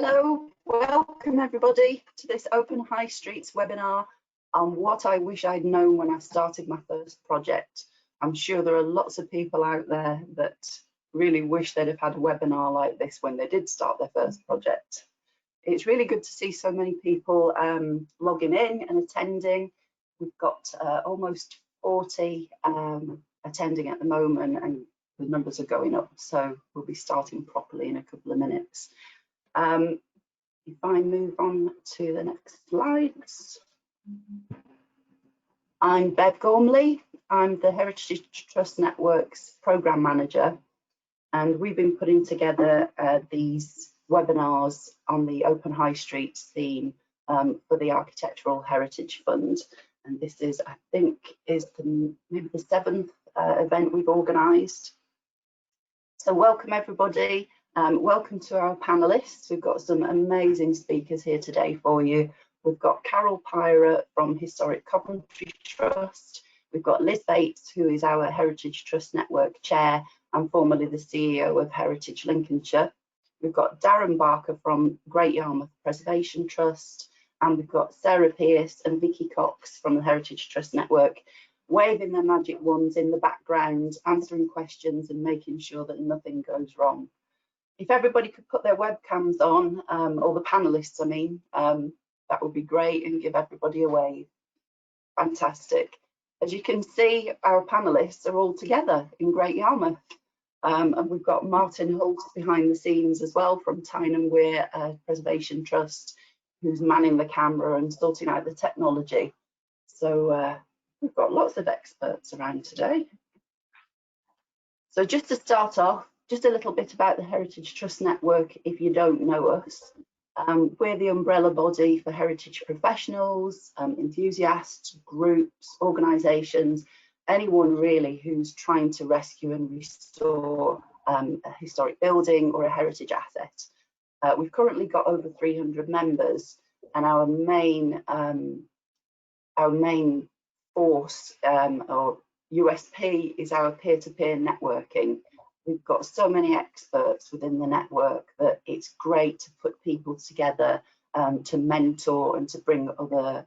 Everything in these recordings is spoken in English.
Hello, welcome everybody to this Open High Streets webinar on what I wish I'd known when I started my first project. I'm sure there are lots of people out there that really wish they'd have had a webinar like this when they did start their first project. It's really good to see so many people logging in and attending. We've got almost 40 attending at the moment, and the numbers are going up, so we'll be starting properly in a couple of minutes. If I move on to the next slides. I'm Bev Gormley. I'm the Heritage Trust Network's Programme Manager, and we've been putting together these webinars on the Open High Streets theme for the Architectural Heritage Fund. And this is, I think, is maybe the 7th event we've organised. So welcome everybody. Welcome to our panelists. We've got some amazing speakers here today for you. We've got Carol Pyrah from Historic Coventry Trust. We've got Liz Bates, who is our Heritage Trust Network Chair and formerly the CEO of Heritage Lincolnshire. We've got Darren Barker from Great Yarmouth Preservation Trust. And we've got Sarah Pearce and Vicky Cox from the Heritage Trust Network, waving their magic wands in the background, answering questions and making sure that nothing goes wrong. If everybody could put their webcams on, or the panelists, I mean, that would be great, and give everybody a wave. Fantastic. As you can see, our panelists are all together in Great Yarmouth. And we've got Martin Holtz behind the scenes as well from Tyne and Wear Preservation Trust, who's manning the camera and sorting out the technology. So we've got lots of experts around today. So just to start off, just a little bit about the Heritage Trust Network if you don't know us. We're the umbrella body for heritage professionals, enthusiasts, groups, organisations, anyone really who's trying to rescue and restore a historic building or a heritage asset. We've currently got over 300 members, and our main force or USP is our peer-to-peer networking. We've got so many experts within the network that it's great to put people together to mentor and to bring other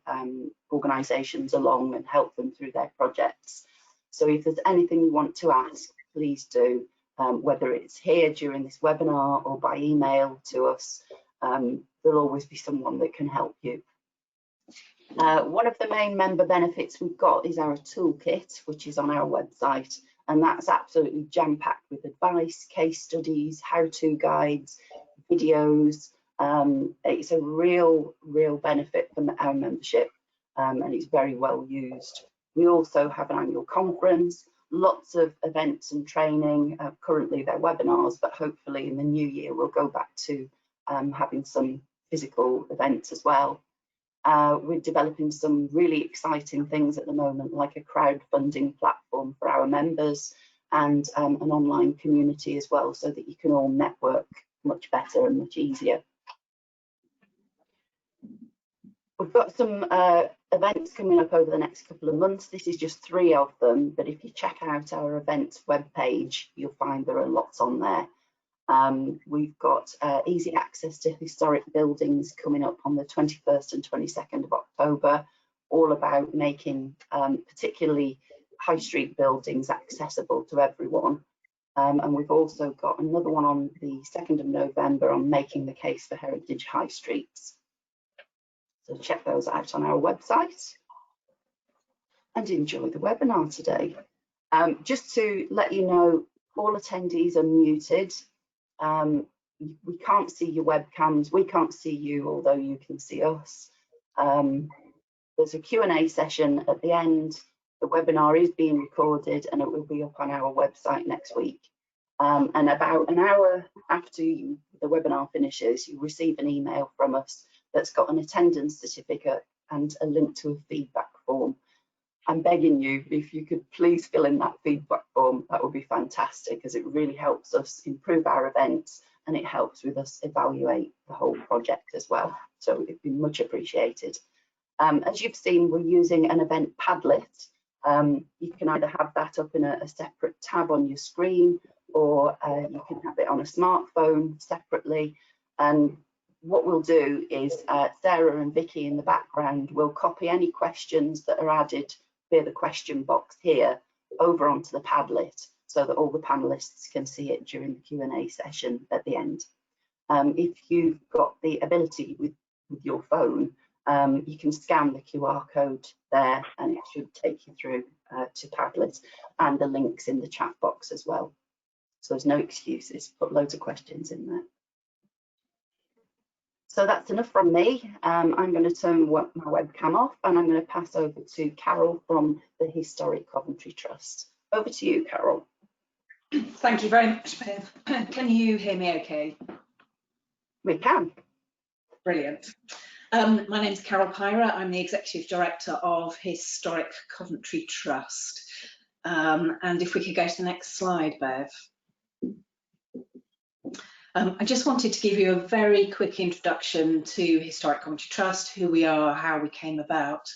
organisations along and help them through their projects. So if there's anything you want to ask, please do, whether it's here during this webinar or by email to us. There'll always be someone that can help you. One of the main member benefits we've got is our toolkit, which is on our website. And that's absolutely jam-packed with advice, case studies, how-to guides, videos. It's a real benefit for our membership, and it's very well used. We also have an annual conference, lots of events and training. Currently they're webinars, but hopefully in the new year we'll go back to having some physical events as well. We're developing some really exciting things at the moment, like a crowdfunding platform for our members and an online community as well, so that you can all network much better and much easier. We've got some events coming up over the next couple of months. This is just 3 of them, but if you check out our events webpage, you'll find there are lots on there. We've got easy access to historic buildings coming up on the 21st and 22nd of October, all about making particularly high street buildings accessible to everyone. And we've also got another one on the 2nd of November on making the case for heritage high streets. So check those out on our website and enjoy the webinar today. Just to let you know, all attendees are muted. We can't see your webcams, we can't see you, although you can see us. There's a Q&A session at the end. The webinar is being recorded and it will be up on our website next week. And about an hour after the webinar finishes, you receive an email from us that's got an attendance certificate and a link to a feedback form. I'm begging you, if you could please fill in that feedback form, that would be fantastic, as it really helps us improve our events and it helps with us evaluate the whole project as well. So it'd be much appreciated. As you've seen, we're using an event Padlet. You can either have that up in a separate tab on your screen, or you can have it on a smartphone separately. And what we'll do is Sarah and Vicky in the background will copy any questions that are added via the question box here over onto the Padlet so that all the panelists can see it during the Q&A session at the end. If you've got the ability with your phone, you can scan the QR code there and it should take you through to Padlet, and the links in the chat box as well. So there's no excuses, put loads of questions in there. So that's enough from me. I'm going to turn my webcam off and I'm going to pass over to Carol from the Historic Coventry Trust. Over to you, Carol. Thank you very much, Bev. Can you hear me okay? We can. Brilliant. My name's Carol Pyrah. I'm the Executive Director of Historic Coventry Trust. And if we could go to the next slide, Bev. I just wanted to give you a very quick introduction to Historic Coventry Trust, who we are, how we came about.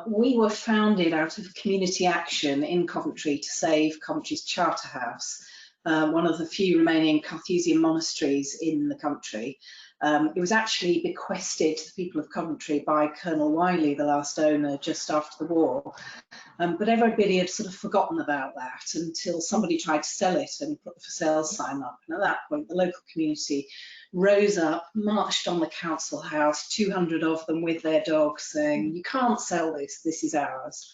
We were founded out of community action in Coventry to save Coventry's Charterhouse, one of the few remaining Carthusian monasteries in the country. It was actually bequested to the people of Coventry by Colonel Wiley, the last owner, just after the war. But everybody had sort of forgotten about that until somebody tried to sell it and put the for sale sign up. And at that point, the local community rose up, marched on the council house, 200 of them with their dogs, saying, "You can't sell this, this is ours."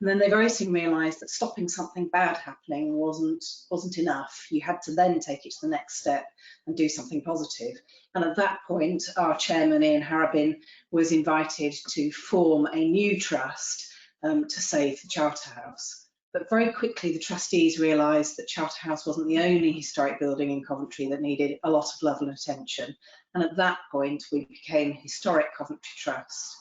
And then they very soon realised that stopping something bad happening wasn't enough. You had to then take it to the next step and do something positive. And at that point, our chairman, Ian Harrabin, was invited to form a new trust to save the Charterhouse. But very quickly, the trustees realised that Charterhouse wasn't the only historic building in Coventry that needed a lot of love and attention. And at that point, we became Historic Coventry Trust.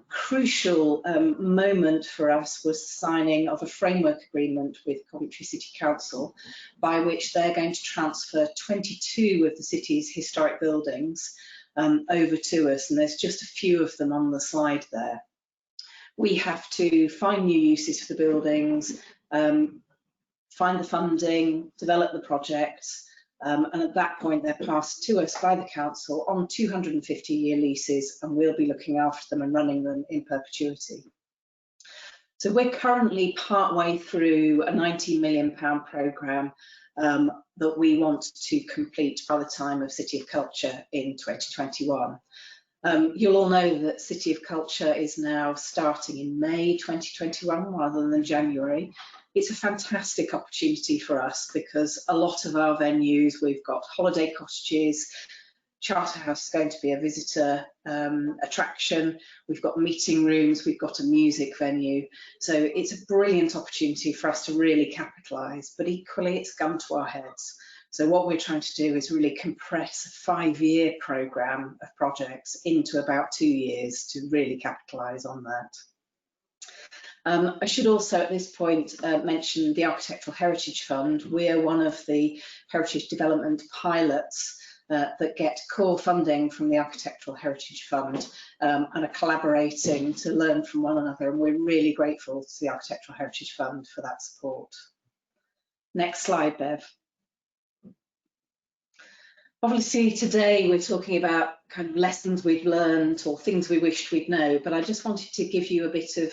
Crucial moment for us was the signing of a framework agreement with Coventry City Council, by which they're going to transfer 22 of the city's historic buildings over to us, and there's just a few of them on the slide there. We have to find new uses for the buildings, find the funding, develop the projects, and at that point they're passed to us by the council on 250-year leases, and we'll be looking after them and running them in perpetuity. So we're currently partway through a £19 million programme that we want to complete by the time of City of Culture in 2021. You'll all know that City of Culture is now starting in May 2021 rather than January. It's a fantastic opportunity for us because a lot of our venues, we've got holiday cottages, Charterhouse is going to be a visitor attraction, we've got meeting rooms, we've got a music venue. So it's a brilliant opportunity for us to really capitalise, but equally it's come to our heads. So what we're trying to do is really compress a 5-year programme of projects into about 2 years to really capitalise on that. I should also at this point mention the Architectural Heritage Fund. We're one of the heritage development pilots that get core funding from the Architectural Heritage Fund and are collaborating to learn from one another, and we're really grateful to the Architectural Heritage Fund for that support. Next slide, Bev. Obviously today we're talking about kind of lessons we've learned or things we wished we'd know, but I just wanted to give you a bit of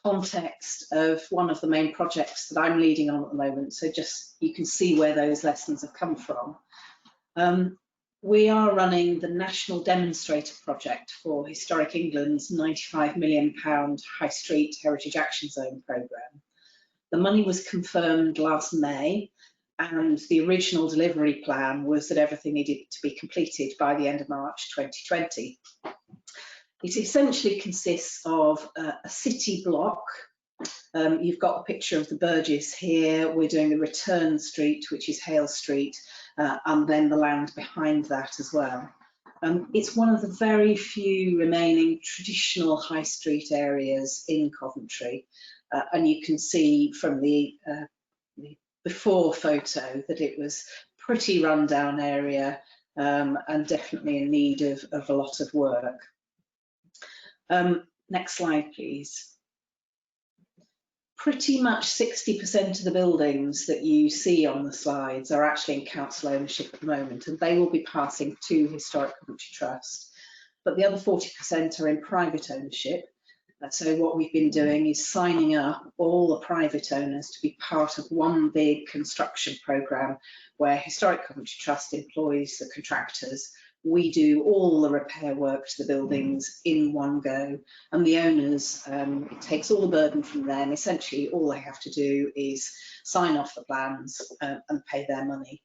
context of one of the main projects that I'm leading on at the moment, so just you can see where those lessons have come from. We are running the National Demonstrator Project for Historic England's £95 million High Street Heritage Action Zone programme. The money was confirmed last May, and the original delivery plan was that everything needed to be completed by the end of March 2020. It essentially consists of a city block. You've got a picture of the Burgess here. We're doing the return street, which is Hale Street, and then the land behind that as well. It's one of the very few remaining traditional high street areas in Coventry, and you can see from the before photo that it was a pretty rundown area and definitely in need of a lot of work. Next slide, please. Pretty much 60% of the buildings that you see on the slides are actually in council ownership at the moment, and they will be passing to Historic Coventry Trust. But the other 40% are in private ownership. So what we've been doing is signing up all the private owners to be part of one big construction programme where Historic Coventry Trust employs the contractors. We do all the repair work to the buildings in one go, and the owners, it takes all the burden from them. Essentially, all they have to do is sign off the plans and pay their money.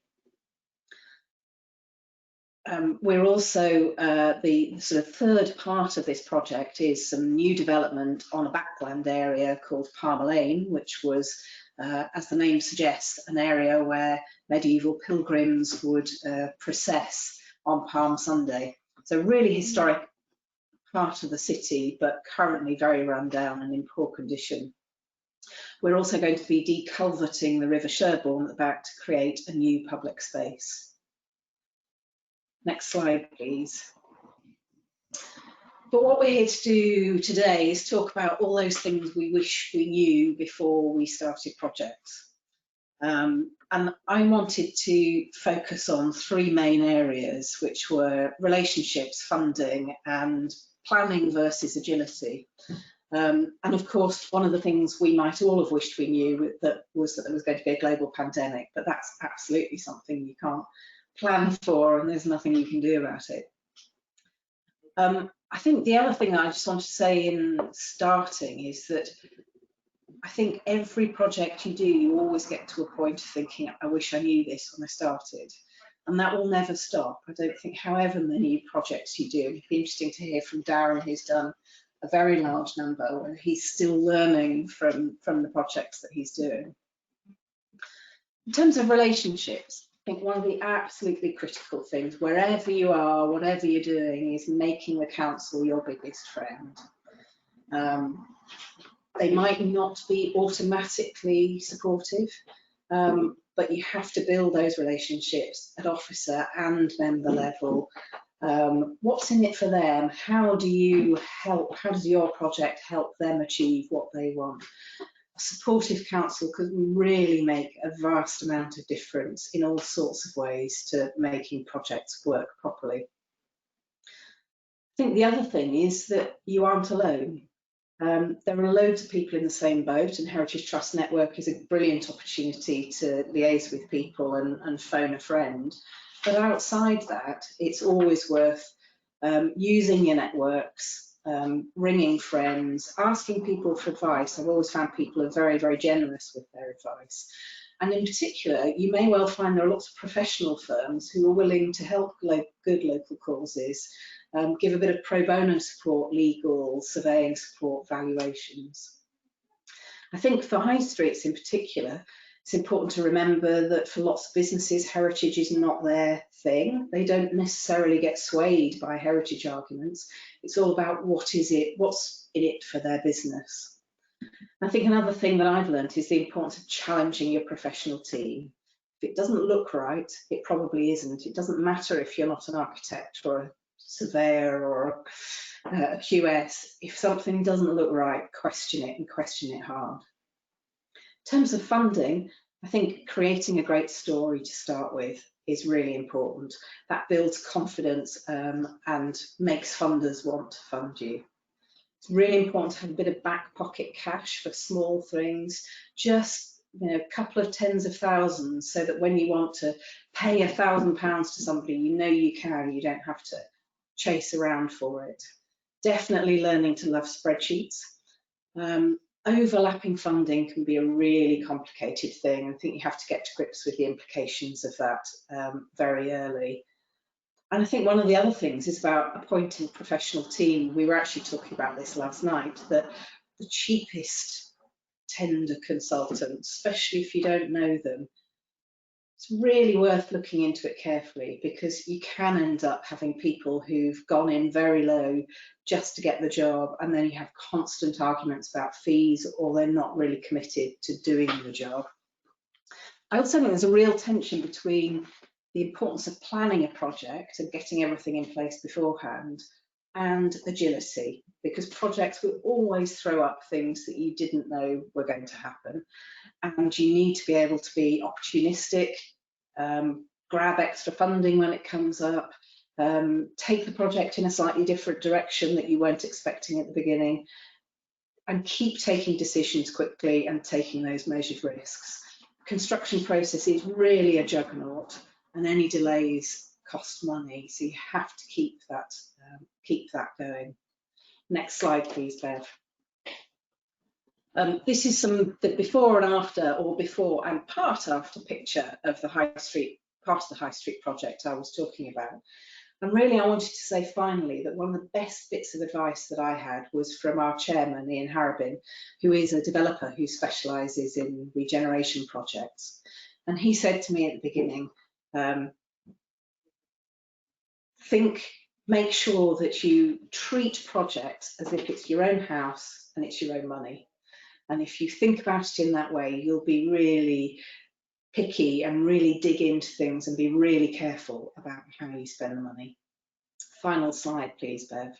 We're also, the sort of third part of this project is some new development on a backland area called Pyrah Lane, which was, as the name suggests, an area where medieval pilgrims would process on Palm Sunday. So really historic part of the city, but currently very run down and in poor condition. We're also going to be deculverting the River Sherborne at the back to create a new public space. Next slide, please. But what we're here to do today is talk about all those things we wish we knew before we started projects. And I wanted to focus on three main areas, which were relationships, funding, and planning versus agility. And of course, one of the things we might all have wished we knew was that there was going to be a global pandemic, but that's absolutely something you can't plan for, and there's nothing you can do about it. I think the other thing I just want to say in starting is that I think every project you do, you always get to a point of thinking, I wish I knew this when I started. And that will never stop. I don't think however many projects you do, it'd be interesting to hear from Darren, who's done a very large number, where he's still learning from the projects that he's doing. In terms of relationships, I think one of the absolutely critical things, wherever you are, whatever you're doing, is making the council your biggest friend. They might not be automatically supportive, but you have to build those relationships at officer and member level. What's in it for them? How do you help? How does your project help them achieve what they want? A supportive council could really make a vast amount of difference in all sorts of ways to making projects work properly. I think the other thing is that you aren't alone. There are loads of people in the same boat, and Heritage Trust Network is a brilliant opportunity to liaise with people and phone a friend. But outside that, it's always worth using your networks, ringing friends, asking people for advice. I've always found people are very, very generous with their advice. And in particular, you may well find there are lots of professional firms who are willing to help good local causes, give a bit of pro bono support, legal, surveying support, valuations. I think for high streets in particular, it's important to remember that for lots of businesses, heritage is not their thing. They don't necessarily get swayed by heritage arguments. It's all about what's in it for their business. I think another thing that I've learned is the importance of challenging your professional team. If it doesn't look right, it probably isn't. It doesn't matter if you're not an architect or a surveyor or a QS. If something doesn't look right, question it, and question it hard. In terms of funding, I think creating a great story to start with is really important. That builds confidence and makes funders want to fund you. It's really important to have a bit of back pocket cash for small things, just a couple of tens of thousands, so that when you want to pay £1,000 to somebody, you can, you don't have to chase around for it. Definitely learning to love spreadsheets. Overlapping funding can be a really complicated thing. I think you have to get to grips with the implications of that very early. And I think one of the other things is about appointing a professional team. We were actually talking about this last night, that the cheapest tender consultants, especially if you don't know them, it's really worth looking into it carefully, because you can end up having people who've gone in very low just to get the job, and then you have constant arguments about fees, or they're not really committed to doing the job. I also think there's a real tension between the importance of planning a project and getting everything in place beforehand, and agility, because projects will always throw up things that you didn't know were going to happen, and you need to be able to be opportunistic, grab extra funding when it comes up, take the project in a slightly different direction that you weren't expecting at the beginning, and keep taking decisions quickly and taking those measured risks. Construction process is really a juggernaut, and any delays cost money, so you have to keep that going. Next slide, please, Bev. This is the before and after, or before and part after picture of the High Street, part of the High Street project I was talking about. And really, I wanted to say finally that one of the best bits of advice that I had was from our chairman, Ian Harrabin, who is a developer who specialises in regeneration projects. And he said to me at the beginning, make sure that you treat projects as if it's your own house and it's your own money. And if you think about it in that way, you'll be really picky and really dig into things and be really careful about how you spend the money. Final slide, please, Bev.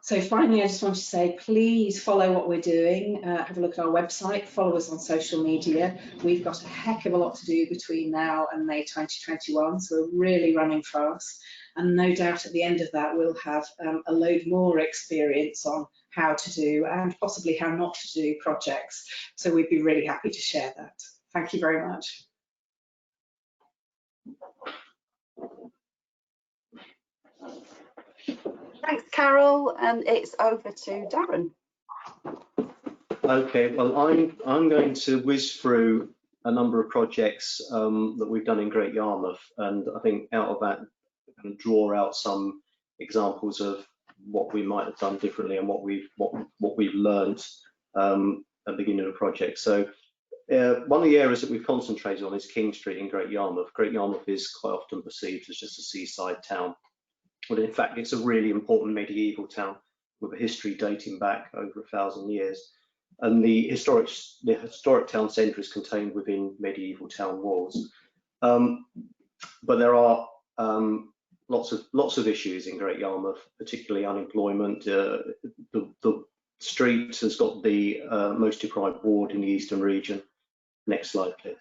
So finally, I just want to say, please follow what we're doing. Have a look at our website, follow us on social media. We've got a heck of a lot to do between now and May 2021, so we're really running fast. And no doubt at the end of that, we'll have a load more experience on how to do and possibly how not to do projects. So we'd be really happy to share that. Thank you very much. Thanks, Carol, and it's over to Darren. Okay, well, I'm going to whiz through a number of projects that we've done in Great Yarmouth, and I think out of that, I can draw out some examples of what we might have done differently and what we've learned at the beginning of the project. So one of the areas that we've concentrated on is King Street in Great Yarmouth. Great Yarmouth is quite often perceived as just a seaside town, but in fact it's a really important medieval town with a history dating back over 1,000 years. And the historic town centre is contained within medieval town walls. But there are lots of issues in Great Yarmouth, particularly unemployment. The street has got the most deprived ward in the eastern region. Next slide, please.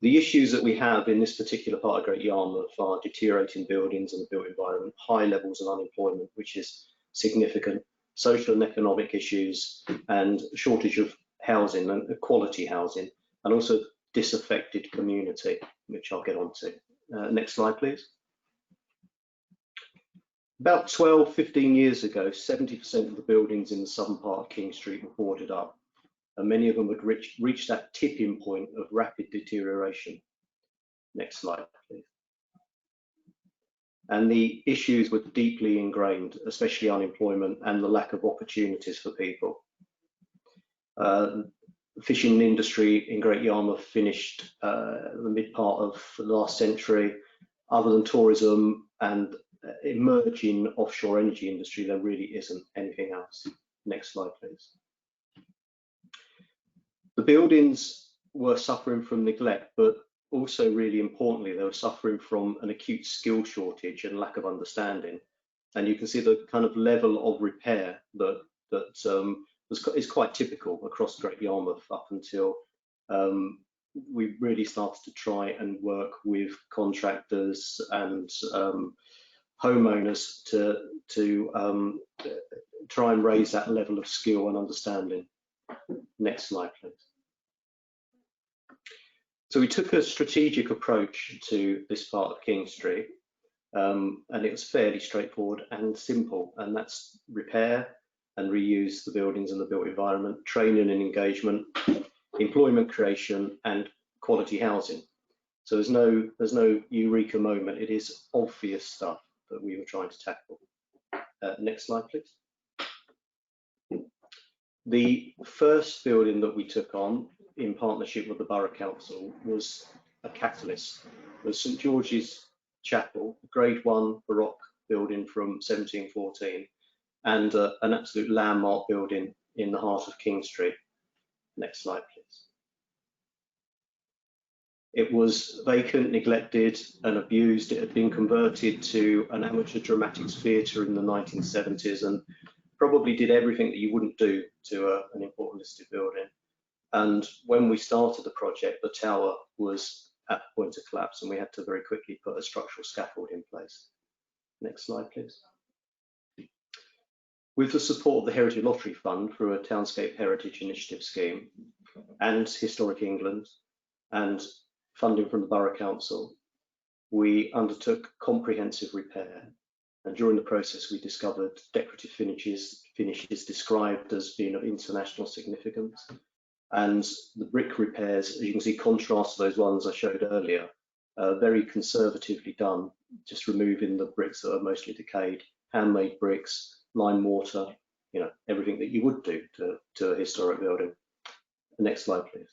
The issues that we have in this particular part of Great Yarmouth are deteriorating buildings and the built environment, high levels of unemployment, which is significant, social and economic issues, and shortage of housing and quality housing, and also disaffected community, which I'll get onto. Next slide, please. About 12-15 years ago, 70% of the buildings in the southern part of King Street were boarded up, and many of them had reached that tipping point of rapid deterioration. Next slide, please. And the issues were deeply ingrained, especially unemployment and the lack of opportunities for people. The fishing industry in Great Yarmouth finished the mid part of the last century. Other than tourism and emerging offshore energy industry, there really isn't anything else. Next slide, please. The buildings were suffering from neglect, but also really importantly, they were suffering from an acute skill shortage and lack of understanding. And you can see the kind of level of repair that is quite typical across Great Yarmouth up until we really started to try and work with contractors and homeowners to try and raise that level of skill and understanding. Next slide, please. So we took a strategic approach to this part of King Street, and it was fairly straightforward and simple, and that's repair and reuse the buildings and the built environment, training and engagement, employment creation, and quality housing. So there's no eureka moment. It is obvious stuff that we were trying to tackle. Next slide, please. The first building that we took on in partnership with the Borough Council was a catalyst. It was St George's Chapel, a Grade 1 Baroque building from 1714, and an absolute landmark building in the heart of King Street. Next slide, please. It was vacant, neglected and abused. It had been converted to an amateur dramatics theatre in the 1970s and probably did everything that you wouldn't do to an important listed building. And when we started the project, the tower was at the point of collapse and we had to very quickly put a structural scaffold in place. Next slide, please. With the support of the Heritage Lottery Fund through a Townscape Heritage Initiative scheme and Historic England and funding from the Borough Council, we undertook comprehensive repair. And during the process, we discovered decorative finishes described as being of international significance. And the brick repairs, as you can see, contrast to those ones I showed earlier, very conservatively done, just removing the bricks that are mostly decayed, handmade bricks, lime mortar, you know, everything that you would do to a historic building. The next slide, please.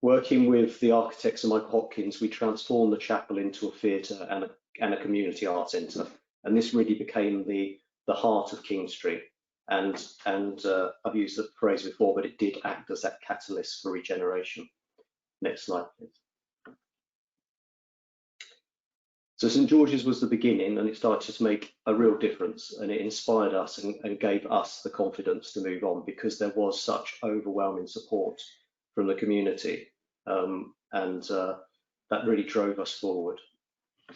Working with the architects and Michael Hopkins, we transformed the chapel into a theatre and a community art centre. And this really became the heart of King Street. And I've used the phrase before, but it did act as that catalyst for regeneration. Next slide, please. So St George's was the beginning, and it started to make a real difference, and it inspired us and gave us the confidence to move on because there was such overwhelming support from the community, and that really drove us forward.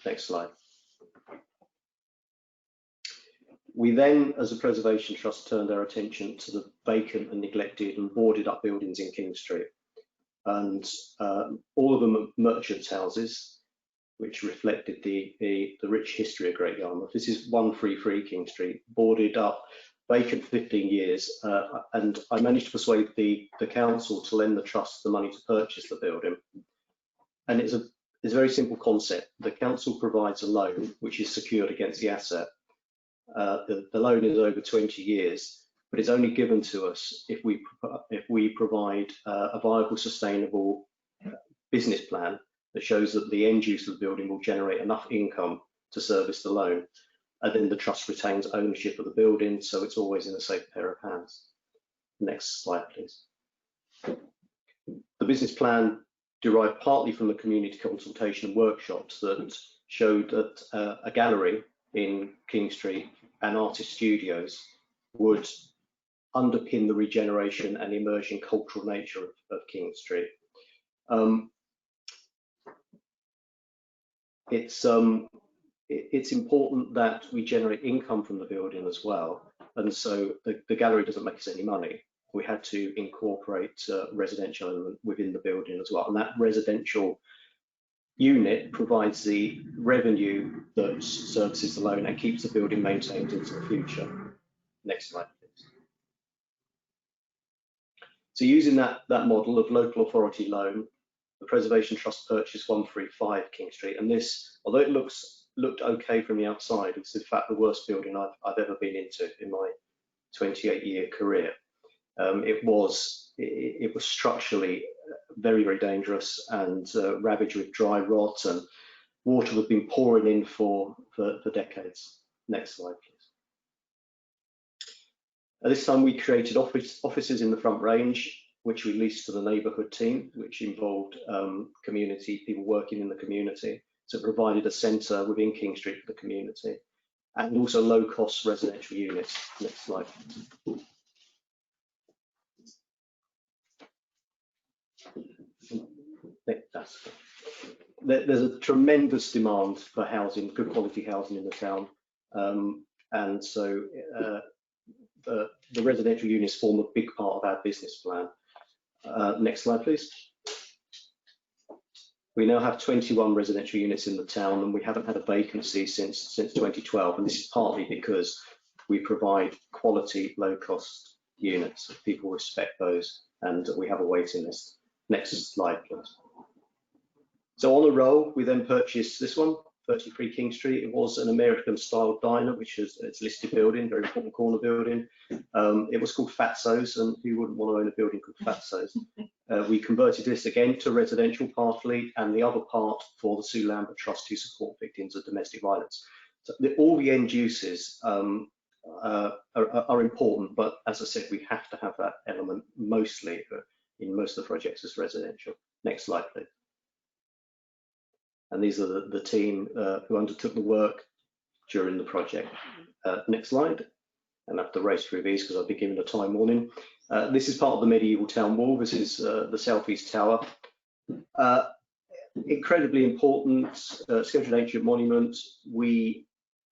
Next slide. We then, as a preservation trust, turned our attention to the vacant and neglected and boarded up buildings in King Street, and all of them are merchants' houses, which reflected the rich history of Great Yarmouth. This is 133 King Street, boarded up, vacant for 15 years, and I managed to persuade the council to lend the trust the money to purchase the building. And it's a very simple concept. The council provides a loan which is secured against the asset. The loan is over 20 years, but it's only given to us if we provide a viable, sustainable business plan that shows that the end use of the building will generate enough income to service the loan, and then the trust retains ownership of the building, so it's always in a safe pair of hands. Next slide, please. The business plan derived partly from the community consultation and workshops that showed that a gallery in King Street and artist studios would underpin the regeneration and emerging cultural nature of King Street. It's important that we generate income from the building as well, and so the gallery doesn't make us any money. We had to incorporate residential element within the building as well, and that residential unit provides the revenue that services the loan and keeps the building maintained into the future. Next slide, please. So using that model of local authority loan, the Preservation Trust purchased 135 King Street, and this, although it looked okay from the outside, it's in fact the worst building I've ever been into in my 28-year career. It was structurally very, very dangerous and ravaged with dry rot, and water had been pouring in for decades. Next slide, please. At this time, we created offices in the Front Range, which we leased to the neighbourhood team, which involved community people working in the community. So it provided a centre within King Street for the community, and also low-cost residential units. Next slide. There's a tremendous demand for housing, good quality housing in the town, and so the residential units form a big part of our business plan. Next slide, please. We now have 21 residential units in the town, and we haven't had a vacancy since 2012, and this is partly because we provide quality, low-cost units. People respect those, and we have a waiting list. Next slide, please. So on a roll, we then purchased this one, 33 King Street. It was an American-style diner, which is its listed building, very important corner building. It was called Fatso's, and who wouldn't want to own a building called Fatso's? We converted this again to residential partly, and the other part for the Sue Lambert Trust, who support victims of domestic violence. So all the end uses are important, but as I said, we have to have that element mostly in most of the projects as residential. Next slide, please. and these are the team who undertook the work during the project. Next slide. And I have to race through these because I've been given a time warning. This is part of the medieval town wall. This is the southeast tower. Incredibly important, scheduled ancient monument. We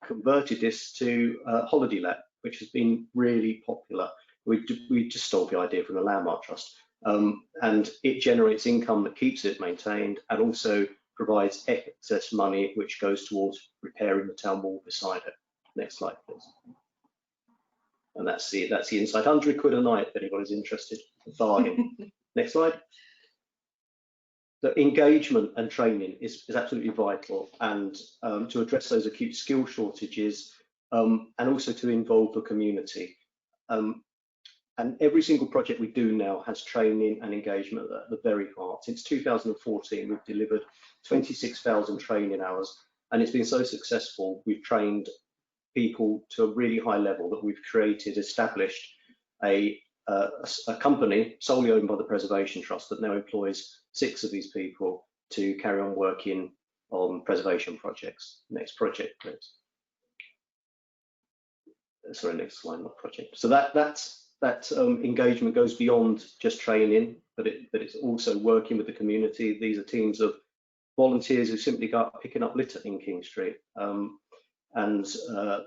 converted this to holiday let, which has been really popular. We just stole the idea from the Landmark Trust, and it generates income that keeps it maintained and also provides excess money which goes towards repairing the town wall beside it. Next slide, please. And that's the inside. £100 a night if anybody's interested. Bargain. Next slide. The engagement and training is absolutely vital, and to address those acute skill shortages, and also to involve the community. And every single project we do now has training and engagement at the very heart. Since 2014, we've delivered 26,000 training hours, and it's been so successful. We've trained people to a really high level that we've established a company solely owned by the Preservation Trust that now employs 6 of these people to carry on working on preservation projects. Next project, please. Sorry, next slide, not project. So that engagement goes beyond just training, but it's also working with the community. These are teams of volunteers who simply go out picking up litter in King Street. And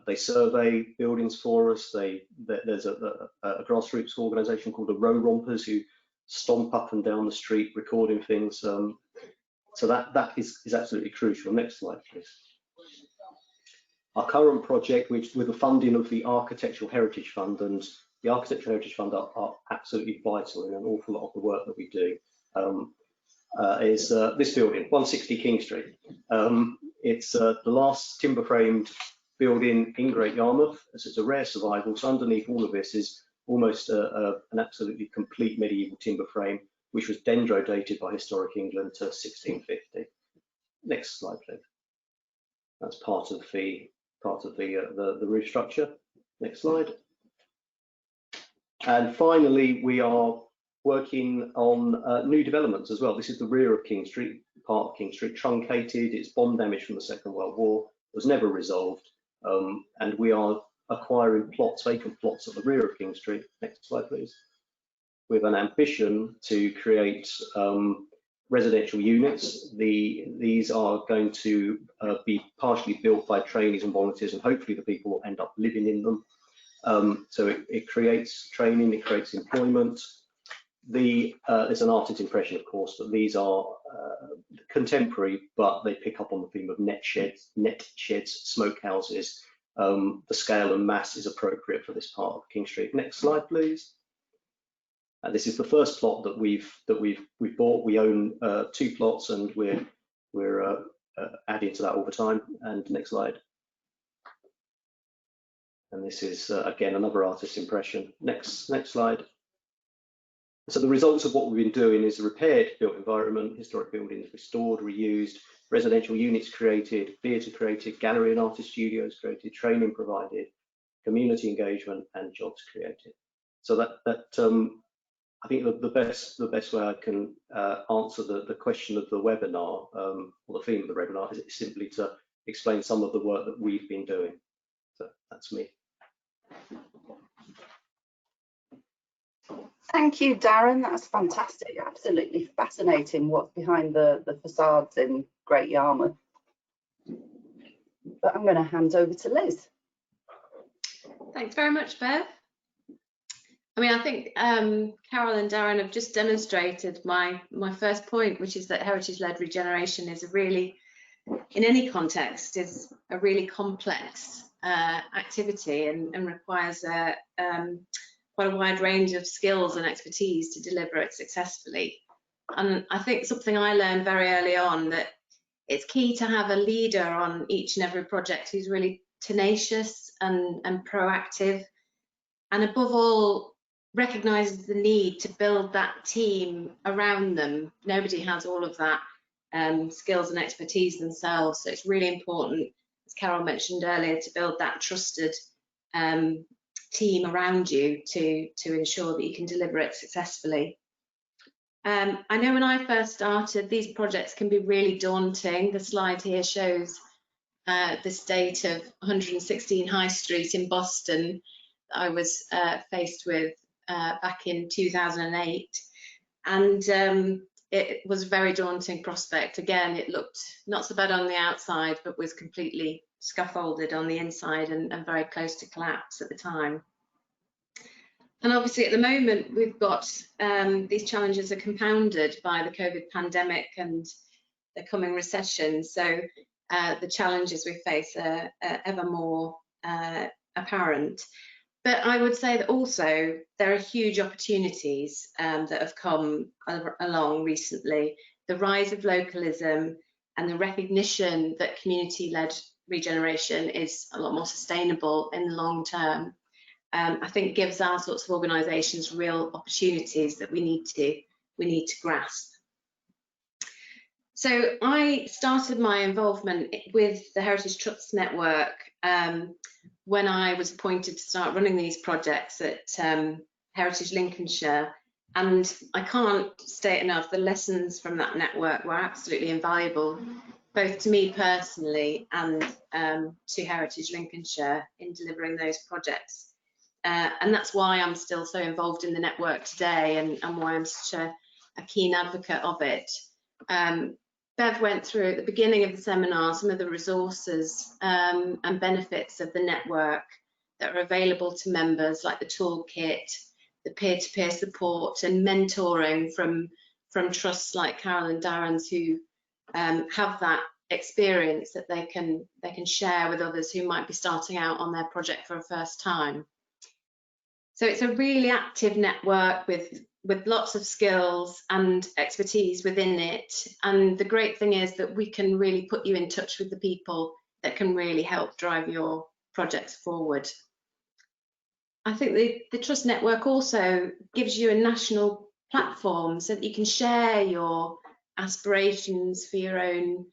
they survey buildings for us. There's a grassroots organisation called the Row Rompers who stomp up and down the street recording things. So that is absolutely crucial. Next slide, please. Our current project, which with the funding of the Architectural Heritage Fund, and the Architectural Heritage Fund are absolutely vital in an awful lot of the work that we do, is this building, 160 King Street. It's the last timber framed building in Great Yarmouth, so it's a rare survival. So underneath all of this is almost an absolutely complete medieval timber frame, which was dendro dated by Historic England to 1650. Next slide, please. That's part of the roof structure. Next slide. And finally, we are working on new developments as well. This is the rear of King Street, part of King Street, truncated. It's bomb damage from the Second World War, was never resolved, and we are acquiring plots, vacant plots at the rear of King Street. Next slide, please. With an ambition to create residential units. These are going to be partially built by trainees and volunteers, and hopefully the people will end up living in them. So it creates training, it creates employment. There's an artist's impression, of course, that these are contemporary, but they pick up on the theme of net sheds, smoke houses. The scale and mass is appropriate for this part of King Street. Next slide, please. This is the first plot that we've bought. We own 2 plots, and we're adding to that all the time. And next slide. And this is again another artist's impression. Next slide. So the results of what we've been doing is a repaired built environment, historic buildings restored, reused, residential units created, theatre created, gallery and artist studios created, training provided, community engagement, and jobs created. So that I think the best way I can answer the question of the webinar, or the theme of the webinar, is simply to explain some of the work that we've been doing. So that's me. Thank you, Darren. That's fantastic. Absolutely fascinating what's behind the facades in Great Yarmouth. But I'm going to hand over to Liz. Thanks very much, Bev. I mean, I think Carol and Darren have just demonstrated my first point, which is that heritage-led regeneration is a really, in any context, is a really complex activity and requires quite a wide range of skills and expertise to deliver it successfully. And I think something I learned very early on, that it's key to have a leader on each and every project who's really tenacious and proactive, and above all recognises the need to build that team around them. Nobody has all of that skills and expertise themselves, so it's really important, as Carol mentioned earlier, to build that trusted team around you to ensure that you can deliver it successfully. I know when I first started, these projects can be really daunting. The slide here shows the state of 116 High Street in Boston that I was faced with back in 2008. And it was a very daunting prospect. Again, it looked not so bad on the outside, but was completely scaffolded on the inside and very close to collapse at the time. And obviously at the moment, we've got these challenges are compounded by the COVID pandemic and the coming recession. So the challenges we face are ever more apparent. But I would say that also there are huge opportunities that have come along recently. The rise of localism and the recognition that community-led regeneration is a lot more sustainable in the long term, I think gives our sorts of organisations real opportunities that we need to grasp. So I started my involvement with the Heritage Trust Network when I was appointed to start running these projects at Heritage Lincolnshire, and I can't state enough, the lessons from that network were absolutely invaluable, both to me personally and to Heritage Lincolnshire in delivering those projects. And that's why I'm still so involved in the network today, and why I'm such a keen advocate of it. Bev went through at the beginning of the seminar some of the resources and benefits of the network that are available to members, like the toolkit, the peer-to-peer support and mentoring from trusts like Carol and Darren's, who have that experience that they can share with others who might be starting out on their project for a first time. So it's a really active network with lots of skills and expertise within it. And the great thing is that we can really put you in touch with the people that can really help drive your projects forward. I think the Trust Network also gives you a national platform so that you can share your aspirations for your own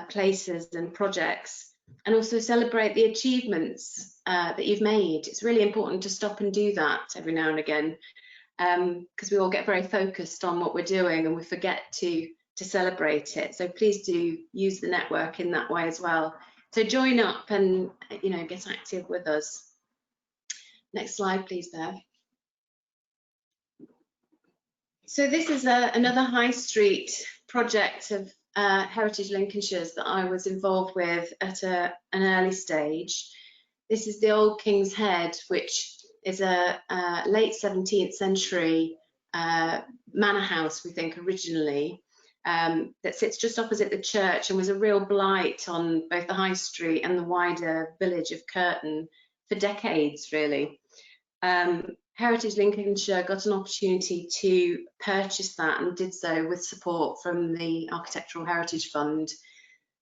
places and projects, and also celebrate the achievements that you've made. It's really important to stop and do that every now and again, because we all get very focused on what we're doing and we forget to celebrate it. So please do use the network in that way as well. So join up and get active with us. Next slide, please, Bev. So this is another High Street project of Heritage Lincolnshire's that I was involved with at an early stage. This is the Old King's Head, which is a late 17th century manor house, we think, originally, that sits just opposite the church and was a real blight on both the High Street and the wider village of Curtin for decades, really. Heritage Lincolnshire got an opportunity to purchase that and did so with support from the Architectural Heritage Fund.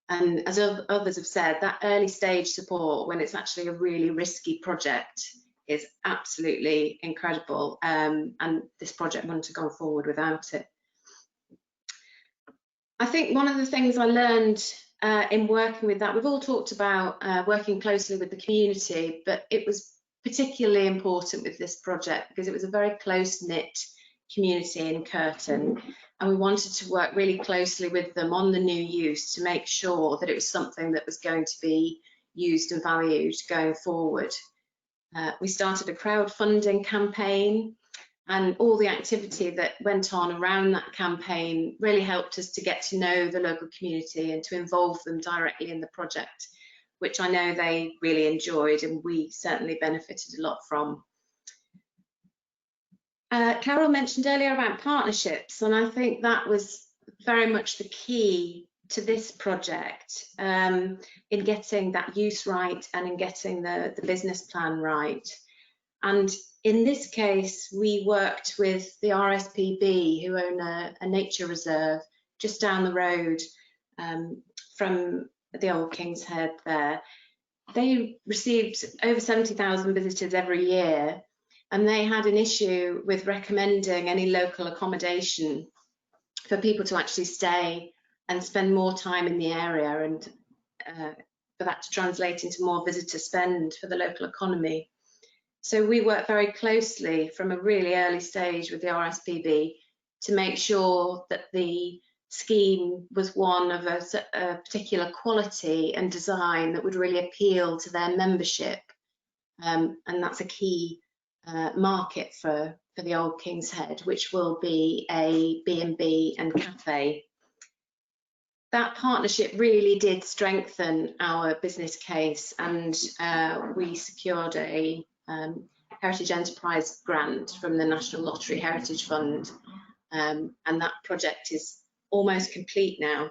And as others have said, that early stage support, when it's actually a really risky project, is absolutely incredible. And this project wouldn't have gone forward without it. I think one of the things I learned in working with that, we've all talked about working closely with the community, but it was particularly important with this project because it was a very close-knit community in Curtin, and we wanted to work really closely with them on the new use to make sure that it was something that was going to be used and valued going forward. We started a crowdfunding campaign, and all the activity that went on around that campaign really helped us to get to know the local community and to involve them directly in the project, which I know they really enjoyed and we certainly benefited a lot from. Carol mentioned earlier about partnerships, and I think that was very much the key to this project, in getting that use right and in getting the business plan right. And in this case, we worked with the RSPB, who own a nature reserve just down the road from the Old King's Head there. They received over 70,000 visitors every year, and they had an issue with recommending any local accommodation for people to actually stay and spend more time in the area, and for that to translate into more visitor spend for the local economy. So we worked very closely from a really early stage with the RSPB to make sure that the scheme was one of a particular quality and design that would really appeal to their membership, and that's a key market for the Old King's Head, which will be a B&B and cafe. That partnership really did strengthen our business case, and we secured a Heritage Enterprise grant from the National Lottery Heritage Fund, and that project is almost complete now.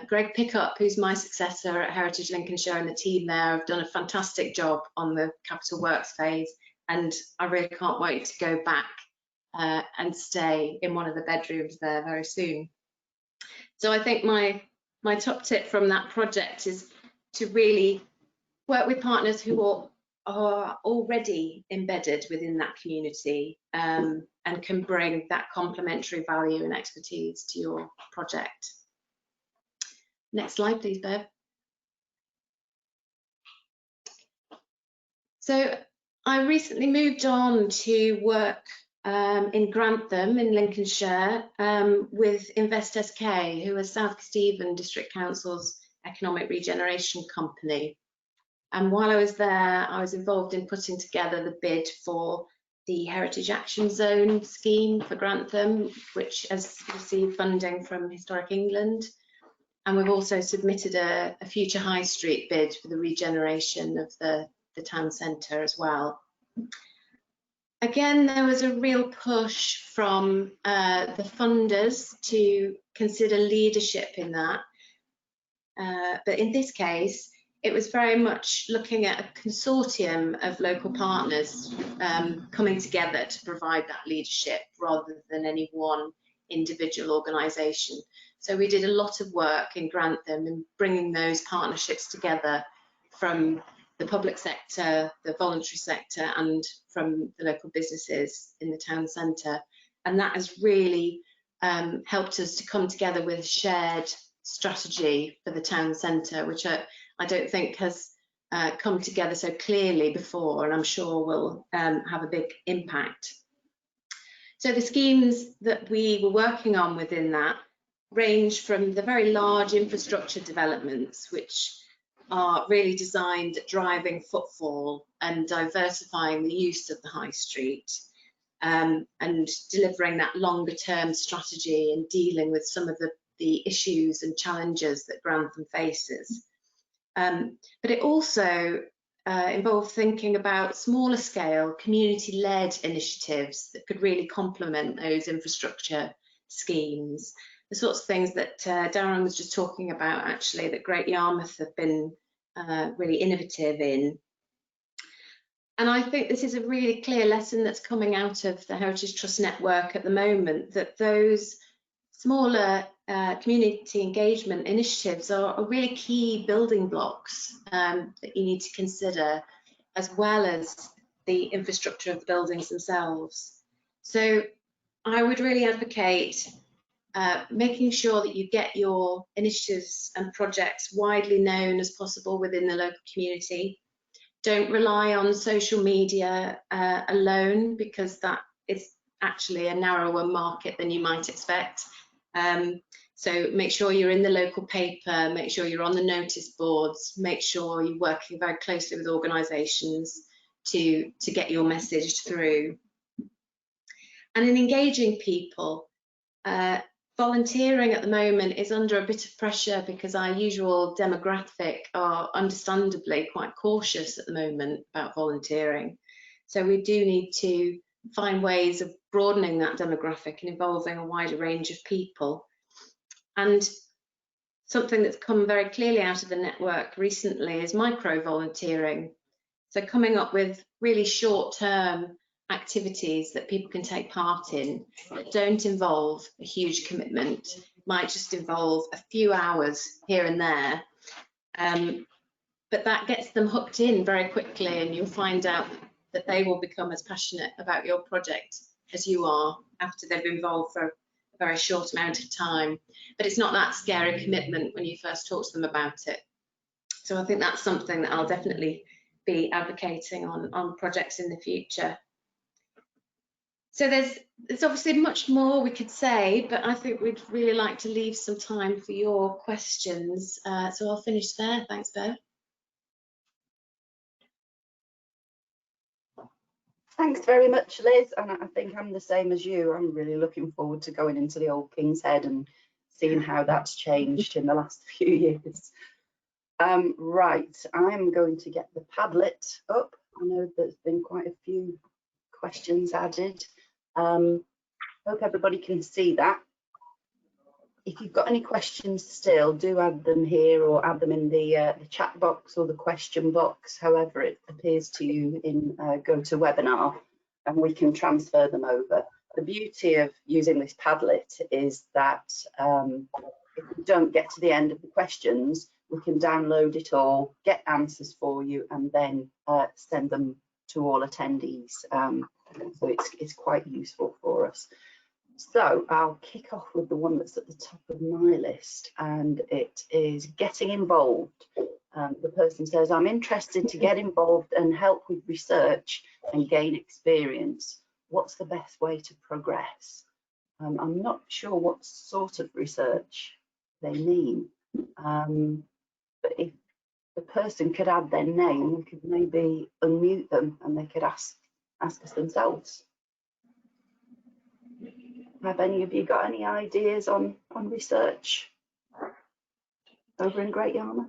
Greg Pickup, who's my successor at Heritage Lincolnshire, and the team there have done a fantastic job on the capital works phase, and I really can't wait to go back and stay in one of the bedrooms there very soon. So I think my top tip from that project is to really work with partners who are already embedded within that community, and can bring that complementary value and expertise to your project. Next slide, please, Bev. So I recently moved on to work in Grantham in Lincolnshire with Invest SK, who is South Kesteven District Council's economic regeneration company. And while I was there, I was involved in putting together the bid for the Heritage Action Zone scheme for Grantham, which has received funding from Historic England. And we've also submitted a future High Street bid for the regeneration of the town centre as well. Again, there was a real push from the funders to consider leadership in that. But in this case, it was very much looking at a consortium of local partners coming together to provide that leadership rather than any one individual organisation. So we did a lot of work in Grantham in bringing those partnerships together from the public sector, the voluntary sector, and from the local businesses in the town centre. And that has really helped us to come together with a shared strategy for the town centre, which I don't think has come together so clearly before, and I'm sure will have a big impact. So the schemes that we were working on within that range from the very large infrastructure developments, which are really designed at driving footfall and diversifying the use of the high street, and delivering that longer term strategy and dealing with some of the issues and challenges that Grantham faces. But it also involved thinking about smaller scale community-led initiatives that could really complement those infrastructure schemes. The sorts of things that Darren was just talking about, actually, that Great Yarmouth have been really innovative in. And I think this is a really clear lesson that's coming out of the Heritage Trust Network at the moment, that those smaller community engagement initiatives are really key building blocks that you need to consider, as well as the infrastructure of the buildings themselves. So I would really advocate making sure that you get your initiatives and projects widely known as possible within the local community. Don't rely on social media alone, because that is actually a narrower market than you might expect. So make sure you're in the local paper, make sure you're on the notice boards, make sure you're working very closely with organisations to get your message through. And in engaging people, volunteering at the moment is under a bit of pressure because our usual demographic are understandably quite cautious at the moment about volunteering. So we do need to find ways of broadening that demographic and involving a wider range of people. And something that's come very clearly out of the network recently is micro-volunteering. So coming up with really short-term activities that people can take part in that don't involve a huge commitment, might just involve a few hours here and there, but that gets them hooked in very quickly, and you'll find out that they will become as passionate about your project as you are after they've been involved for a very short amount of time. But it's not that scary commitment when you first talk to them about it. So I think that's something that I'll definitely be advocating on projects in the future. So there's obviously much more we could say, but I think we'd really like to leave some time for your questions. So I'll finish there. Thanks, Bev. Thanks very much, Liz. And I think I'm the same as you. I'm really looking forward to going into the old King's Head and seeing how that's changed in the last few years. Right, I'm going to get the Padlet up. I know there's been quite a few questions added. Hope everybody can see that. If you've got any questions still, do add them here or add them in the chat box or the question box, however it appears to you in GoToWebinar, and we can transfer them over. The beauty of using this Padlet is that if we don't get to the end of the questions, we can download it all, get answers for you, and then send them to all attendees. So it's quite useful for us. So I'll kick off with the one that's at the top of my list, and it is getting involved. The person says, I'm interested to get involved and help with research and gain experience. What's the best way to progress? I'm not sure what sort of research they mean, but if the person could add their name, we could maybe unmute them and they could ask us themselves. Have any of you got any ideas on research over in Great Yarmouth?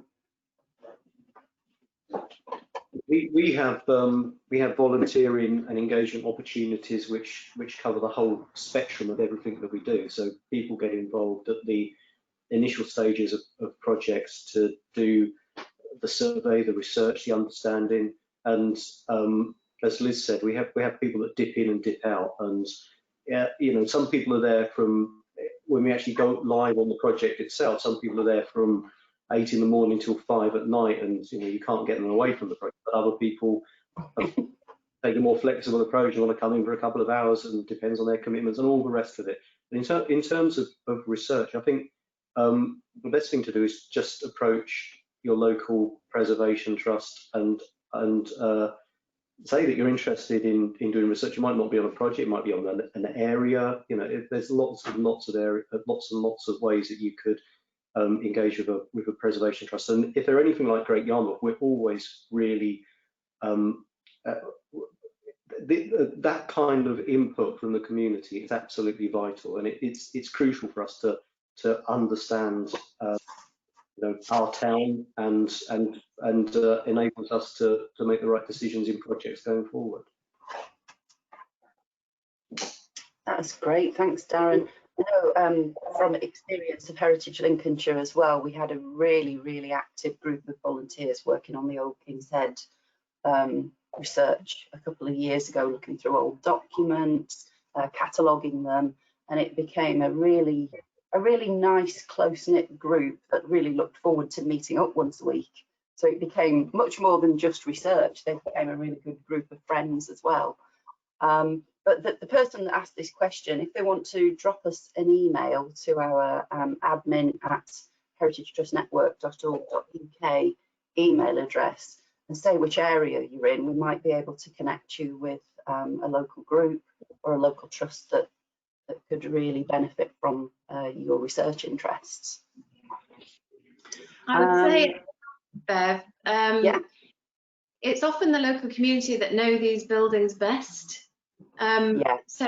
We have volunteering and engagement opportunities which cover the whole spectrum of everything that we do. So people get involved at the initial stages of projects to do the survey, the research, the understanding, and as Liz said, we have people that dip in and dip out, and you know, some people are there from when we actually go live on the project itself. Some people are there from 8 in the morning till 5 at night, and you know, you can't get them away from the project. But other people take a more flexible approach. They want to come in for a couple of hours, and depends on their commitments and all the rest of it. And in terms of research, I think the best thing to do is just approach your local preservation trust and say that you're interested in doing research. You might not be on a project, it might be on an area. You know, there's lots of ways that you could engage with a preservation trust. And if they're anything like Great Yarmouth, we're always really that kind of input from the community is absolutely vital, and it's crucial for us to understand you know, our town and enables us to make the right decisions in projects going forward. That's great, thanks, Darren. I know from experience of Heritage Lincolnshire as well, we had a really active group of volunteers working on the Old King's Head research a couple of years ago, looking through old documents, cataloguing them, and it became a really nice, close-knit group that really looked forward to meeting up once a week. So it became much more than just research. They became a really good group of friends as well. But the person that asked this question, if they want to drop us an email to our admin at heritagetrustnetwork.org.uk email address and say which area you're in, we might be able to connect you with a local group or a local trust that could really benefit from your research interests. I would say, Bev, yeah. It's often the local community that know these buildings best. Yeah. So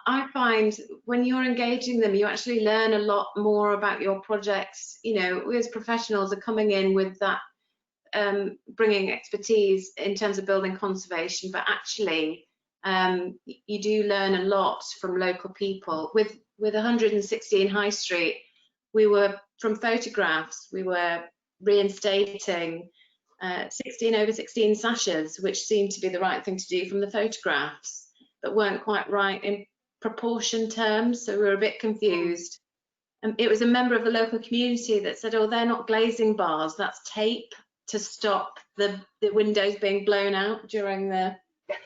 I find when you're engaging them, you actually learn a lot more about your projects. You know, we as professionals are coming in with that, bringing expertise in terms of building conservation, but actually you do learn a lot from local people. With 116 High Street, we were, from photographs, we were reinstating 16/16 sashes, which seemed to be the right thing to do from the photographs, but weren't quite right in proportion terms, so we were a bit confused. And it was a member of the local community that said, oh, they're not glazing bars, that's tape to stop the windows being blown out during the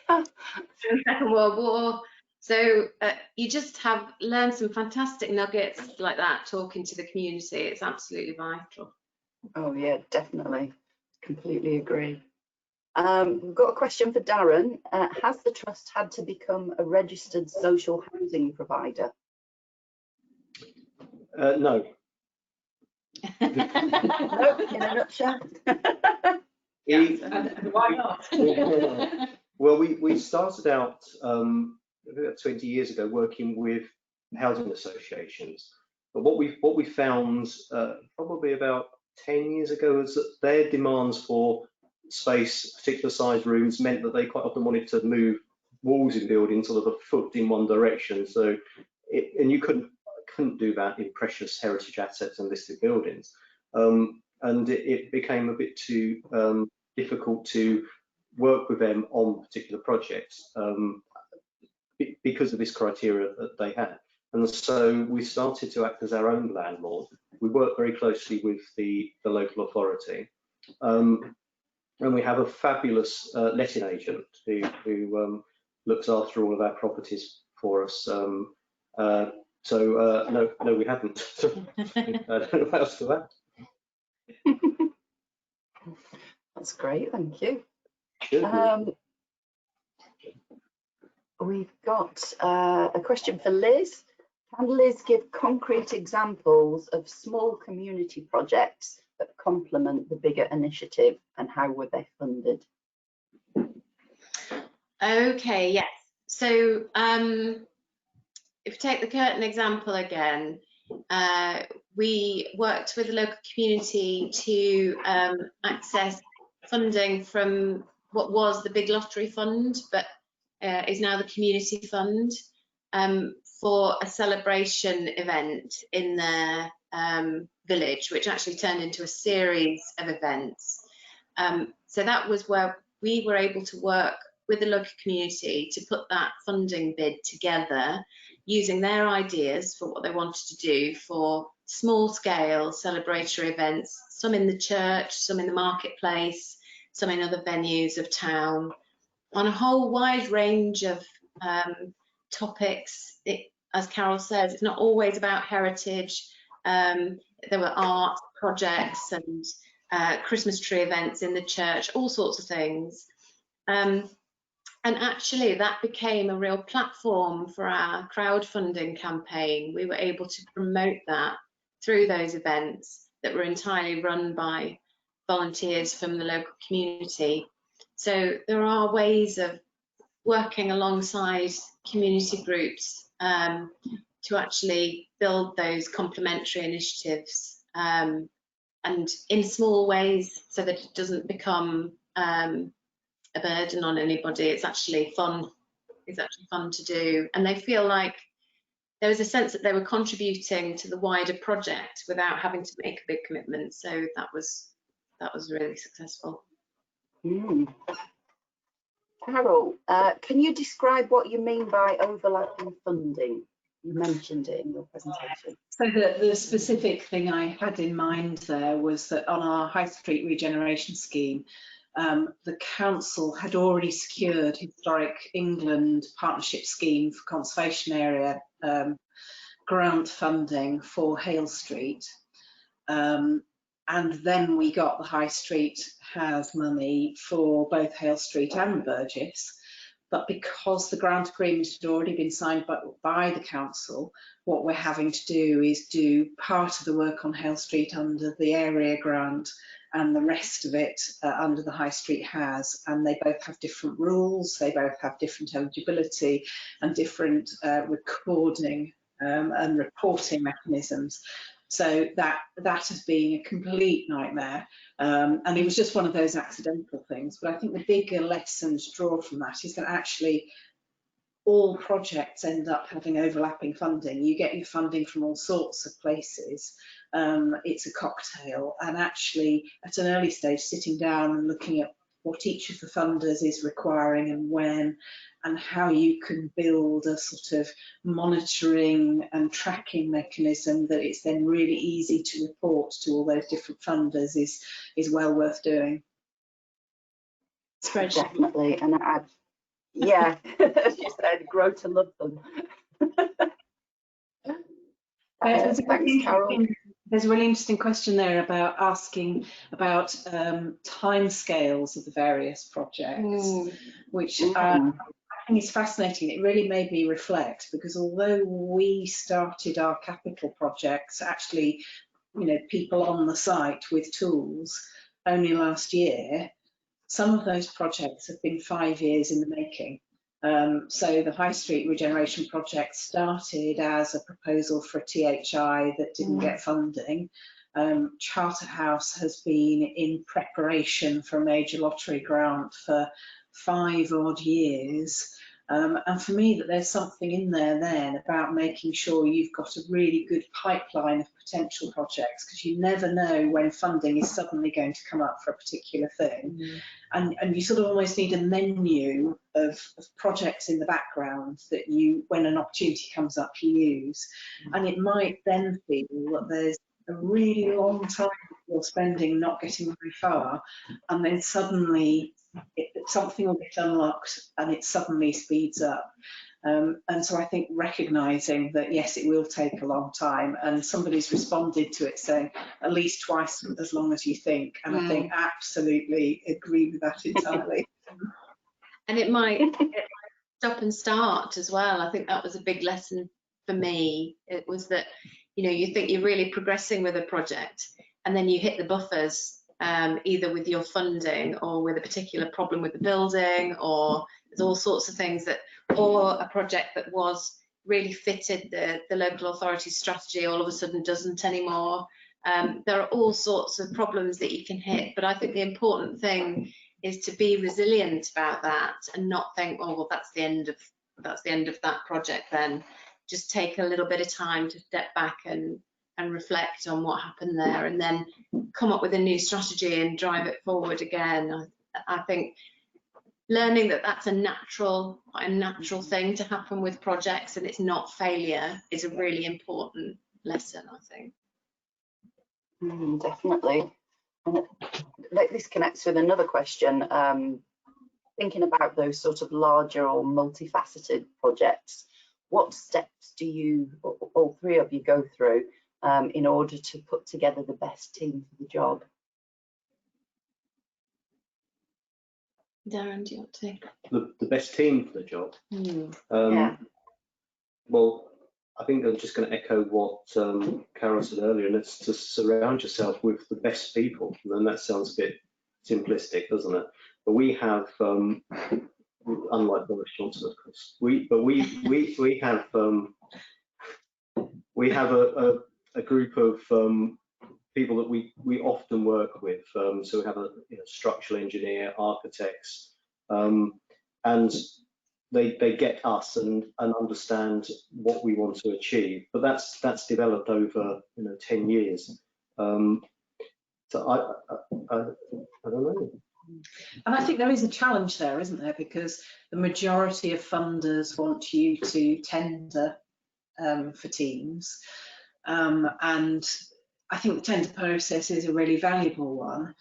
Second World War. So you just have learned some fantastic nuggets like that talking to the community. It's absolutely vital. Oh yeah, definitely. Completely agree. We've got a question for Darren. Has the trust had to become a registered social housing provider? No. No, in a nutshell. Why not? Well, we started out about 20 years ago working with housing associations, but what we found probably about 10 years ago is that their demands for space, particular size rooms, meant that they quite often wanted to move walls in buildings sort of a foot in one direction. So, and you couldn't do that in precious heritage assets and listed buildings, and it became a bit too difficult to work with them on particular projects because of this criteria that they had. And so we started to act as our own landlord. We work very closely with the local authority. And we have a fabulous letting agent who looks after all of our properties for us. No, we haven't. I don't know what else to add. That's great, thank you. We've got a question for Liz. Can Liz give concrete examples of small community projects that complement the bigger initiative, and how were they funded? Okay, yes. So if you take the Curtin example again, we worked with the local community to access funding from what was the Big Lottery Fund, but is now the Community Fund, for a celebration event in their village, which actually turned into a series of events. So that was where we were able to work with the local community to put that funding bid together, using their ideas for what they wanted to do for small scale celebratory events, some in the church, some in the marketplace, some in other venues of town, on a whole wide range of topics. As Carol says, it's not always about heritage. There were art projects and Christmas tree events in the church, all sorts of things. And actually that became a real platform for our crowdfunding campaign. We were able to promote that through those events that were entirely run by volunteers from the local community. So there are ways of working alongside community groups to actually build those complementary initiatives, and in small ways, so that it doesn't become a burden on anybody. It's actually fun. It's actually fun to do, and they feel like there was a sense that they were contributing to the wider project without having to make a big commitment. So that was really successful. Carol, can you describe what you mean by overlapping funding? You mentioned it in your presentation. So the specific thing I had in mind there was that on our High Street regeneration scheme, the council had already secured Historic England partnership scheme for conservation area grant funding for Hale Street. And then we got the High Street has money for both Hale Street and Burgess. But because the grant agreement had already been signed by the council, what we're having to do is do part of the work on Hale Street under the area grant and the rest of it under the High Street has. And they both have different rules, they both have different eligibility and different recording and reporting mechanisms. So that has been a complete nightmare, and it was just one of those accidental things. But I think the bigger lesson to draw from that is that actually all projects end up having overlapping funding. You get your funding from all sorts of places. It's a cocktail, and actually at an early stage sitting down and looking at what each of the funders is requiring and when, and how you can build a sort of monitoring and tracking mechanism that it's then really easy to report to all those different funders is well worth doing. Definitely, and yeah, as you said, grow to love them. There's a Thanks, Carol. There's a really interesting question there about asking about timescales of the various projects, which I think is fascinating. It really made me reflect, because although we started our capital projects, actually, you know, people on the site with tools only last year, some of those projects have been 5 years in the making. So the High Street Regeneration Project started as a proposal for a THI that didn't get funding. Charterhouse has been in preparation for a major lottery grant for 5 odd years. And for me, that there's something in there then about making sure you've got a really good pipeline of potential projects, because you never know when funding is suddenly going to come up for a particular thing. And you sort of almost need a menu of projects in the background that you, when an opportunity comes up, you use. And it might then feel that there's a really long time you're spending not getting very far, and then suddenly something will get unlocked and it suddenly speeds up. And so I think recognising that, yes, it will take a long time, and somebody's responded to it saying at least twice as long as you think, and I think absolutely agree with that entirely. And it might stop and start as well. I think that was a big lesson for me. It was that, you know, you think you're really progressing with a project, and then you hit the buffers, either with your funding or with a particular problem with the building, or there's all sorts of things that, or a project that was really fitted the local authority's strategy all of a sudden doesn't anymore. There are all sorts of problems that you can hit, but I think the important thing is to be resilient about that and not think, oh well, that's the end of that project then. Just take a little bit of time to step back and reflect on what happened there, and then come up with a new strategy and drive it forward again. I think learning that that's a natural thing to happen with projects, and it's not failure, is a really important lesson, I think. Definitely. And this connects with another question. Thinking about those sort of larger or multifaceted projects, what steps do you, all three of you, go through in order to put together the best team for the job? Darren, do you want to? The best team for the job? Yeah. Well, I think I'm just going to echo what Carol said earlier, and it's to surround yourself with the best people. And that sounds a bit simplistic, doesn't it? But we have, unlike Boris Johnson, of course, we have a group of people that we often work with. So we have a structural engineer, architects, and they get us and understand what we want to achieve. But that's developed over 10 years. So I don't know. And I think there is a challenge there, isn't there? Because the majority of funders want you to tender for teams. And I think the tender process is a really valuable one.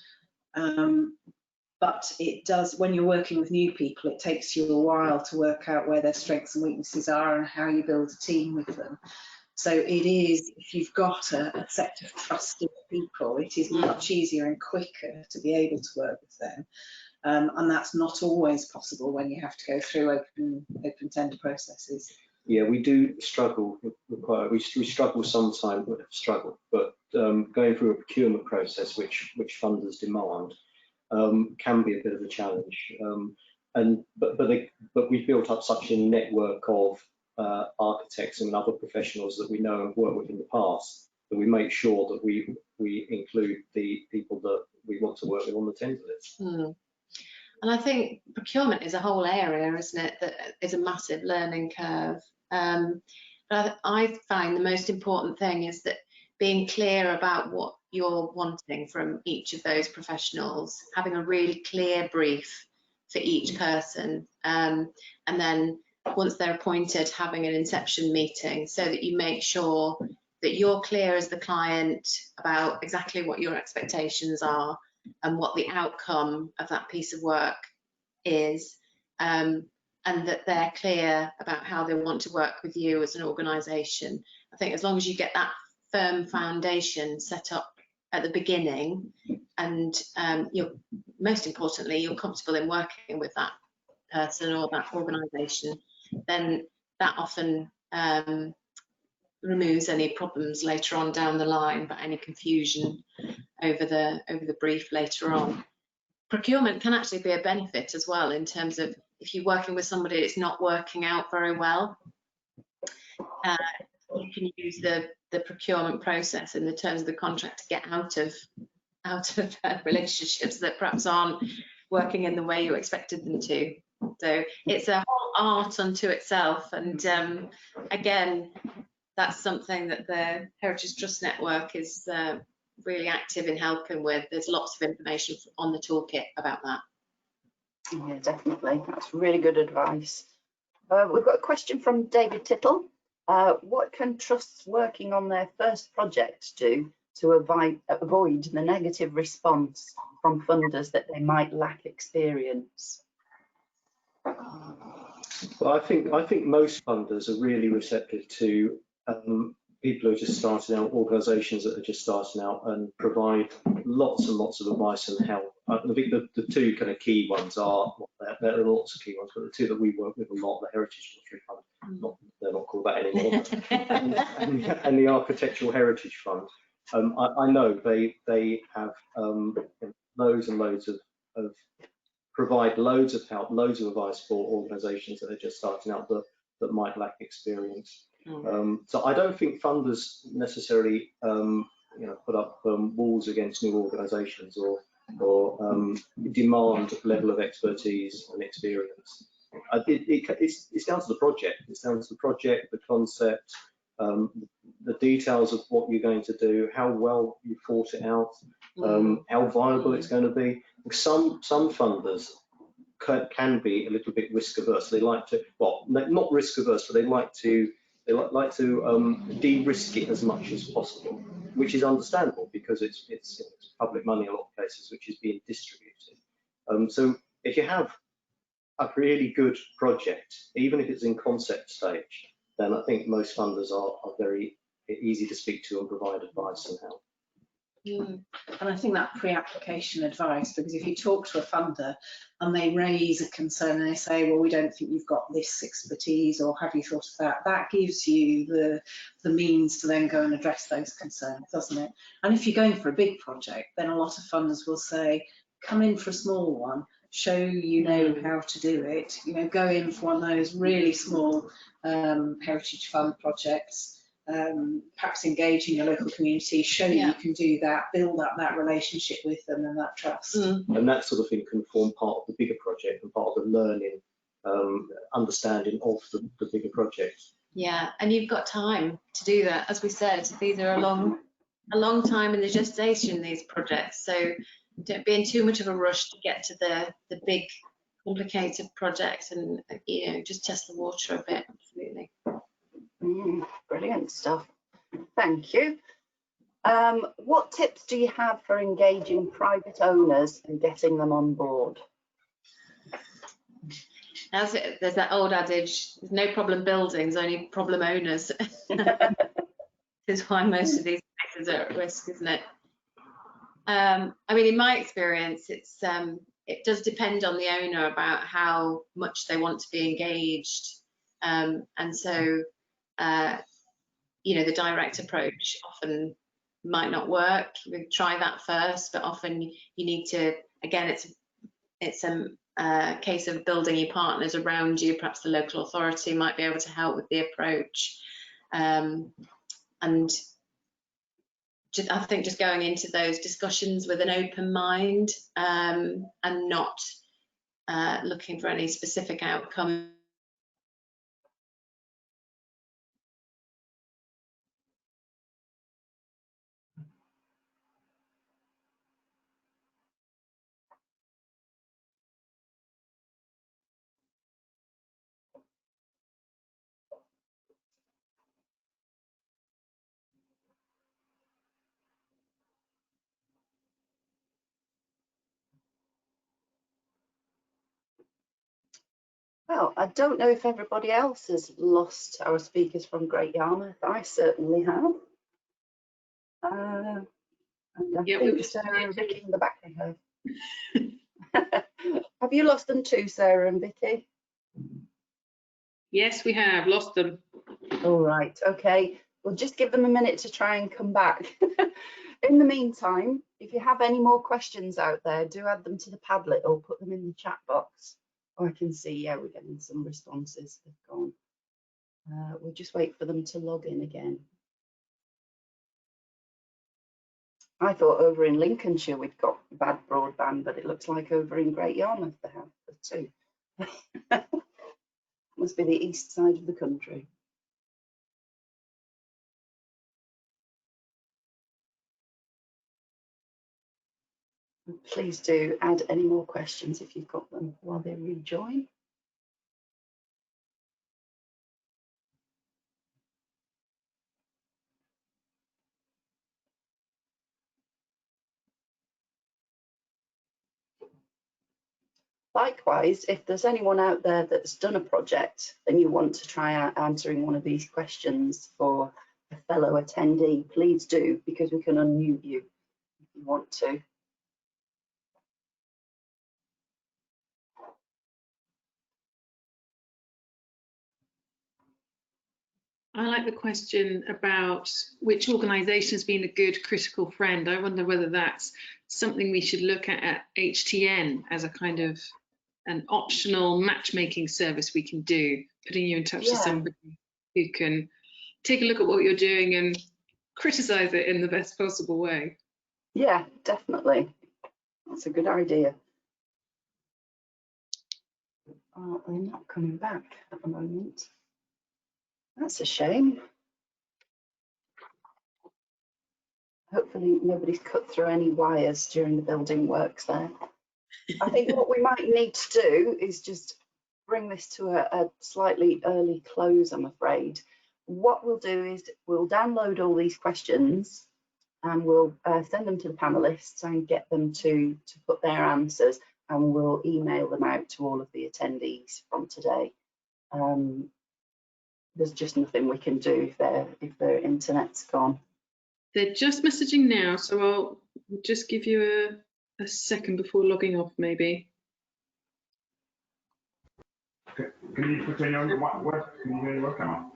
But it does, when you're working with new people, it takes you a while to work out where their strengths and weaknesses are and how you build a team with them. So it is, if you've got a set of trusted people, it is much easier and quicker to be able to work with them. And that's not always possible when you have to go through open tender processes. Yeah, we do struggle. We struggle sometimes, but going through a procurement process, which funders demand, can be a bit of a challenge. But we've built up such a network of architects and other professionals that we know and worked with in the past, that we make sure that we include the people that we want to work with on the tender list. And I think procurement is a whole area, isn't it, that is a massive learning curve. But I find the most important thing is that being clear about what you're wanting from each of those professionals, having a really clear brief for each person, and then once they're appointed, having an inception meeting so that you make sure that you're clear as the client about exactly what your expectations are and what the outcome of that piece of work is, and that they're clear about how they want to work with you as an organisation. I think as long as you get that firm foundation set up at the beginning, and you're, most importantly, you're comfortable in working with that person or that organisation, then that often removes any problems later on down the line, but any confusion over the brief later on. Procurement can actually be a benefit as well, in terms of if you're working with somebody that's not working out very well, you can use the procurement process in the terms of the contract to get out of relationships that perhaps aren't working in the way you expected them to. So it's a whole art unto itself, and again, that's something that the Heritage Trust Network is really active in helping with. There's lots of information on the toolkit about that. Yeah, definitely. That's really good advice. We've got a question from David Tittle. What can trusts working on their first project do to avoid the negative response from funders that they might lack experience? Well, I think most funders are really receptive to people who are just starting out, organisations that are just starting out, and provide lots and lots of advice and help. I think the two kind of key ones are, there are lots of key ones, but the two that we work with a lot, the Heritage Fund, they're not called that anymore, and the Architectural Heritage Fund. I know they have loads and loads of provide loads of help, loads of advice for organisations that are just starting out that might lack experience. So I don't think funders necessarily put up walls against new organisations or demand level of expertise and experience. It's down to the project. It's down to the project, the concept, the details of what you're going to do, how well you thought it out, how viable it's going to be. Some funders can be a little bit risk averse. They like to, well, not risk averse, but they like to de-risk it as much as possible, which is understandable because it's public money in a lot of cases, which is being distributed. So if you have a really good project, even if it's in concept stage, then I think most funders are very easy to speak to and provide advice and help. And I think that pre-application advice, because if you talk to a funder and they raise a concern and they say, well, we don't think you've got this expertise, or have you thought of that, that gives you the means to then go and address those concerns, doesn't it? And if you're going for a big project, then a lot of funders will say, come in for a small one, show you know how to do it, go in for one of those really small heritage fund projects. Perhaps engaging your local community, show you can do that, build up that relationship with them and that trust. And that sort of thing can form part of the bigger project and part of the learning, understanding of the bigger project. Yeah, and you've got time to do that. As we said, these are a long time in the gestation, these projects. So don't be in too much of a rush to get to the big, complicated projects, and just test the water a bit. Absolutely. Brilliant stuff. Thank you. What tips do you have for engaging private owners and getting them on board? There's that old adage, there's no problem buildings, only problem owners. This is why most of these places are at risk, isn't it? I mean, in my experience, it does depend on the owner about how much they want to be engaged. And so the direct approach often might not work. You try that first, but often you need to, again, it's a case of building your partners around you. Perhaps the local authority might be able to help with the approach. And I think just going into those discussions with an open mind and not looking for any specific outcome. Well, I don't know if everybody else has lost our speakers from Great Yarmouth. I certainly have. And I Yeah, think Sarah and Vicky in the back of her. Have you lost them too, Sarah and Vicky? Yes, we have lost them. All right, okay. We'll just give them a minute to try and come back. In the meantime, if you have any more questions out there, do add them to the Padlet or put them in the chat box. Oh, I can see, yeah, we're getting some responses. They've gone. We'll just wait for them to log in again. I thought over in Lincolnshire we'd got bad broadband, but it looks like over in Great Yarmouth they have too. Must be the east side of the country. Please do add any more questions if you've got them while they rejoin. Likewise, if there's anyone out there that's done a project and you want to try out answering one of these questions for a fellow attendee, please do, because we can unmute you if you want to. I like the question about which organisation has been a good critical friend. I wonder whether that's something we should look at HTN as a kind of an optional matchmaking service we can do, putting you in touch with somebody who can take a look at what you're doing and criticise it in the best possible way. Yeah, definitely. That's a good idea. Oh, they're not coming back at the moment. That's a shame. Hopefully nobody's cut through any wires during the building works there. I think what we might need to do is just bring this to a slightly early close, I'm afraid. What we'll do is we'll download all these questions and we'll send them to the panelists and get them to put their answers, and we'll email them out to all of the attendees from today. There's just nothing we can do if their internet's gone. They're just messaging now, so I'll just give you a second before logging off, maybe. Can you put in your what? Can you hear your webcam?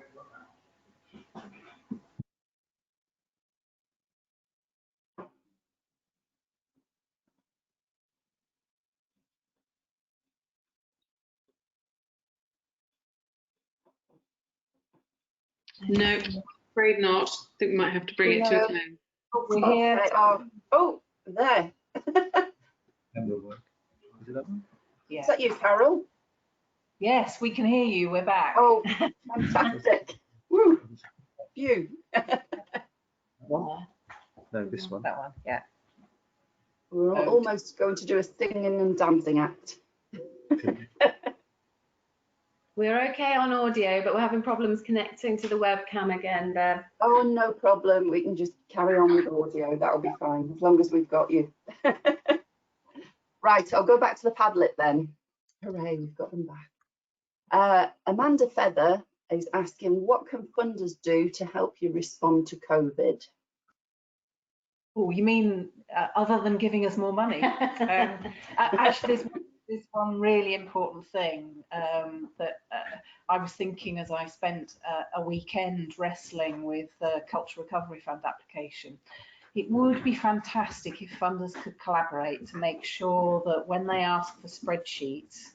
No, afraid not. I think we might have to bring it to a close. We're here. Oh, there. Yeah. Is that you, Carol? Yes, we can hear you. We're back. Oh, fantastic. Woo. You. No, this one. that one, yeah. We're almost going to do a singing and dancing act. We're okay on audio, but we're having problems connecting to the webcam again, Bev. Oh, no problem. We can just carry on with audio. That'll be fine, as long as we've got you. Right, I'll go back to the Padlet then. Hooray, we've got them back. Amanda Feather is asking, what can funders do to help you respond to COVID? Oh, you mean other than giving us more money? Actually, there's one really important thing that I was thinking as I spent a weekend wrestling with the Cultural Recovery Fund application. It would be fantastic if funders could collaborate to make sure that when they ask for spreadsheets,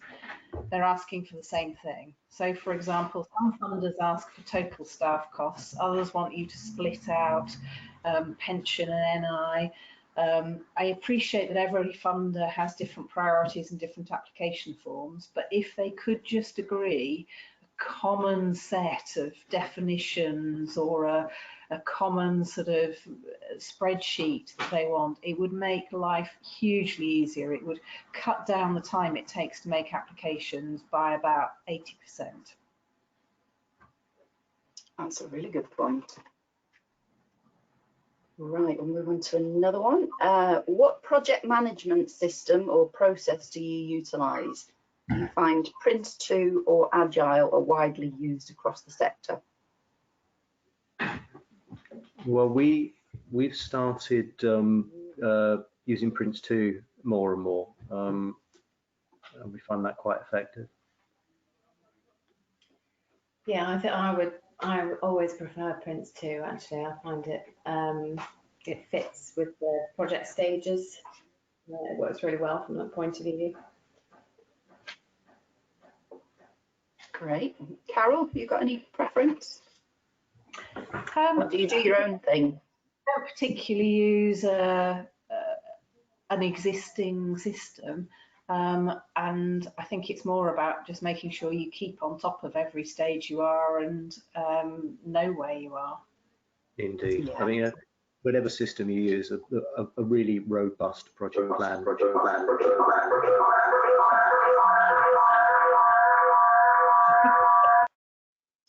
they're asking for the same thing. So, for example, some funders ask for total staff costs, others want you to split out pension and NI. I appreciate that every funder has different priorities and different application forms, but if they could just agree a common set of definitions or a common sort of spreadsheet that they want, it would make life hugely easier. It would cut down the time it takes to make applications by about 80%. That's a really good point. Right, we'll move on to another one. What project management system or process do you utilise? Do you find Prince2 or Agile are widely used across the sector? Well, we we've started using Prince 2 more and more, and we find that quite effective. Yeah, I think I would always prefer Prince 2. Actually, I find it fits with the project stages. It works really well from that point of view. Great. Carol, have you got any preference? Or do you do your own thing? I don't particularly use an existing system, and I think it's more about just making sure you keep on top of every stage you are and know where you are. Indeed. Yeah. I mean, whatever system you use, a really robust project plan.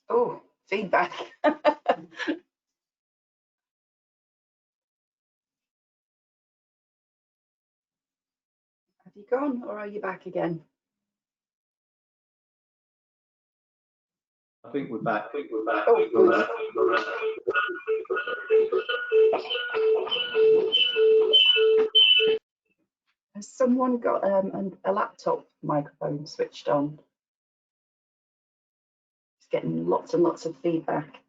Oh, feedback. Have you gone or are you back again? I think we're back. Oh, good. Has someone got a laptop microphone switched on? It's getting lots and lots of feedback.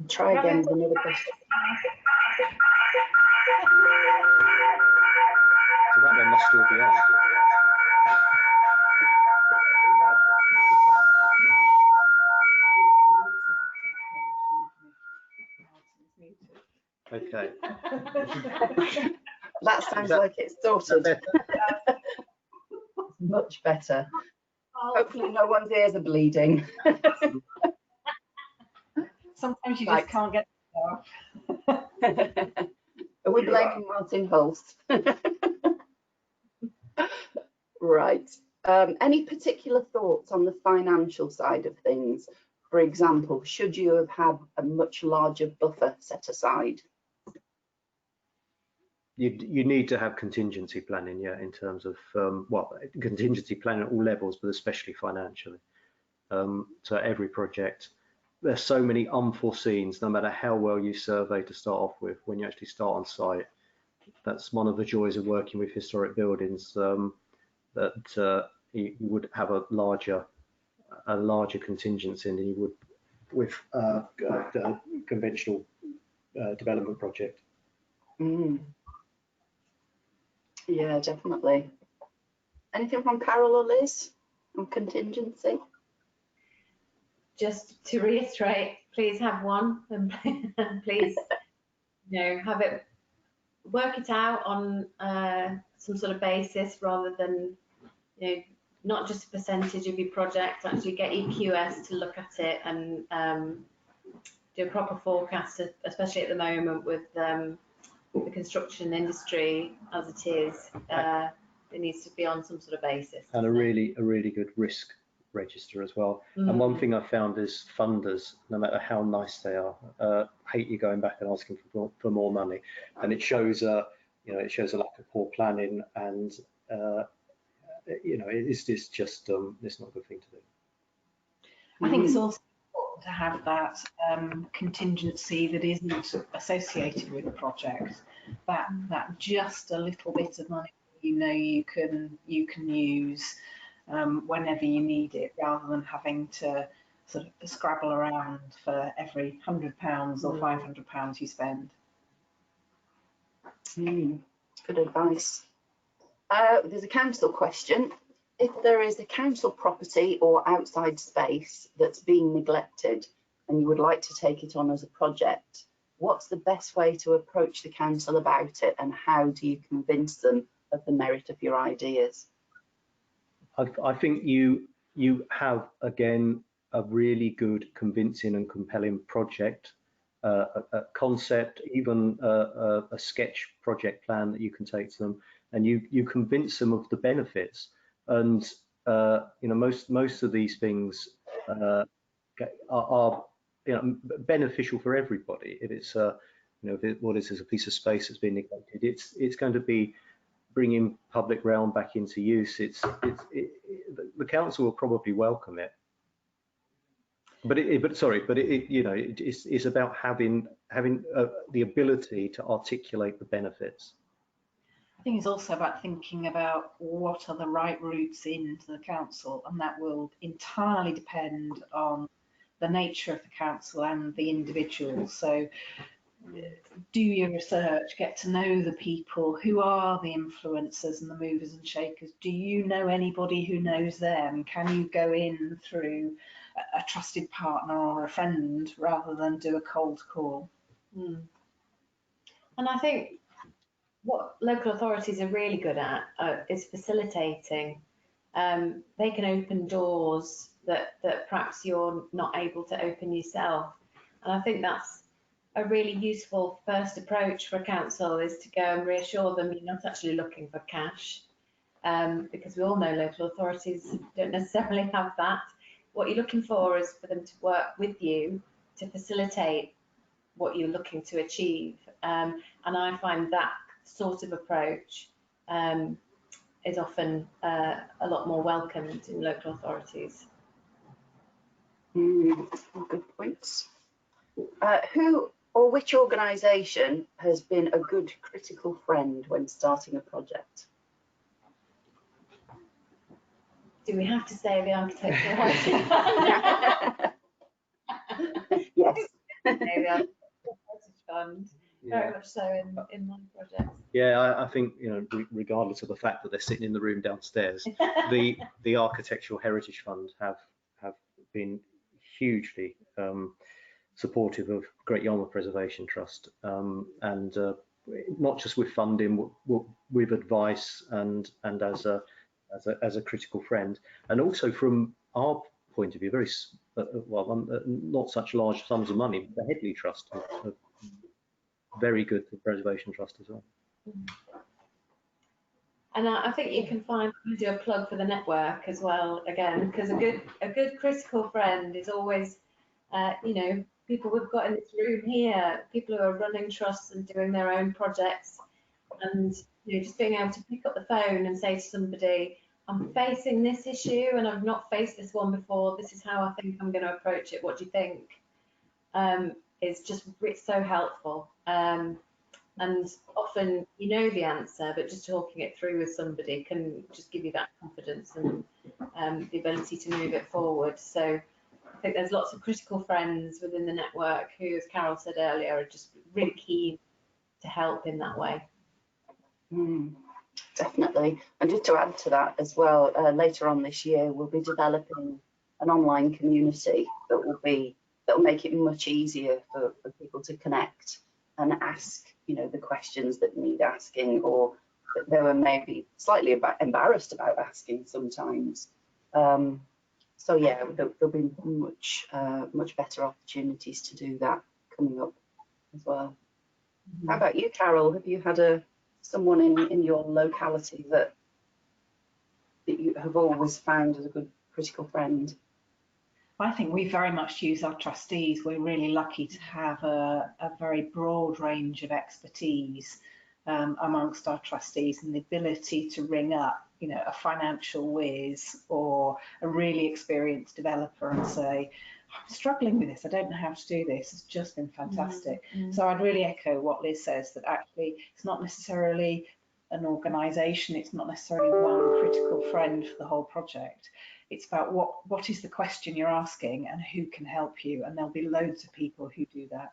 Try again with another question. So that one must still be on. Okay. That sounds like it's sorted. Much better. Hopefully no one's ears are bleeding. Sometimes you just can't get it off. Are we blaming Martin Hulse? Right. Any particular thoughts on the financial side of things? For example, should you have had a much larger buffer set aside? You need to have contingency planning, yeah, in terms of contingency planning at all levels, but especially financially. So every project, there's so many unforeseens, no matter how well you survey to start off with. When you actually start on site, that's one of the joys of working with historic buildings, that you would have a larger contingency than you would with a conventional development project. Mm. Yeah, definitely. Anything from Carol or Liz on contingency? Just to reiterate, please have one, and please, have it, work it out on some sort of basis rather than, not just a percentage of your project. Actually get your QS to look at it and do a proper forecast, especially at the moment with the construction industry as it is. It needs to be on some sort of basis. And a really good risk register as well. And one thing I found is funders, no matter how nice they are, hate you going back and asking for more money, and it shows it shows a lack of poor planning, and it's just it's not a good thing to do. I think it's also important to have that contingency that isn't associated with the project, that just a little bit of money you can use whenever you need it, rather than having to sort of scrabble around for every £100 or £500 you spend. Good advice. There's a council question. If there is a council property or outside space that's being neglected and you would like to take it on as a project, what's the best way to approach the council about it, and how do you convince them of the merit of your ideas? I think you have, again, a really good, convincing and compelling project, a concept, even a sketch project plan that you can take to them, and you convince them of the benefits. And most of these things are beneficial for everybody. If it's what is this, a piece of space that's been neglected, it's going to be bringing public realm back into use. the council will probably welcome it. But it's about having the ability to articulate the benefits. I think it's also about thinking about what are the right routes into the council, and that will entirely depend on the nature of the council and the individual. So do your research, get to know the people, who are the influencers and the movers and shakers. Do you know anybody who knows them? Can you go in through a trusted partner or a friend rather than do a cold call? And I think what local authorities are really good at is facilitating. They can open doors that perhaps you're not able to open yourself. And I think that's a really useful first approach for a council, is to go and reassure them you're not actually looking for cash, because we all know local authorities don't necessarily have that. What you're looking for is for them to work with you to facilitate what you're looking to achieve. And I find that sort of approach is often a lot more welcomed in local authorities. Good points. Who or which organisation has been a good critical friend when starting a project? Do we have to say the Architectural Heritage Fund? Yes. Maybe Heritage Fund, very much so in my projects. Yeah, I think, regardless of the fact that they're sitting in the room downstairs, the Architectural Heritage Fund have been hugely supportive of Great Yarmouth Preservation Trust, and not just with funding, with advice and as a critical friend, and also from our point of view, very not such large sums of money. The Headley Trust are very good for Preservation Trust as well. And I think you can do a plug for the network as well, again, because a good critical friend is always, people we've got in this room here, people who are running trusts and doing their own projects, and just being able to pick up the phone and say to somebody, I'm facing this issue and I've not faced this one before, this is how I think I'm going to approach it, what do you think? It's so helpful. And often you know the answer, but just talking it through with somebody can just give you that confidence and the ability to move it forward. So I think there's lots of critical friends within the network who, as Carol said earlier, are just really keen to help in that way. Definitely. And just to add to that as well, later on this year, we'll be developing an online community that will make it much easier for people to connect and ask, the questions that need asking, or that they were maybe slightly embarrassed about asking sometimes. So yeah, there'll be much better opportunities to do that coming up as well. How about you, Carol? Have you had someone in your locality that you have always found as a good critical friend? I think we very much use our trustees. We're really lucky to have a very broad range of expertise amongst our trustees, and the ability to ring up, a financial whiz or a really experienced developer and say, I'm struggling with this, I don't know how to do this. It's just been fantastic. So I'd really echo what Liz says, that actually it's not necessarily an organisation, it's not necessarily one critical friend for the whole project. It's about what is the question you're asking and who can help you, and there'll be loads of people who do that.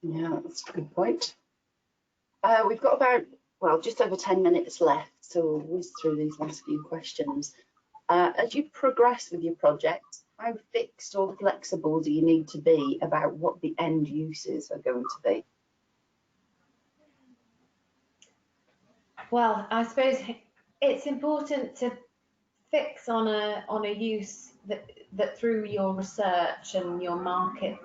Yeah, that's a good point. We've got just over 10 minutes left, so we'll whiz through these last few questions. As you progress with your project, how fixed or flexible do you need to be about what the end uses are going to be? Well, I suppose it's important to fix on a use that through your research and your market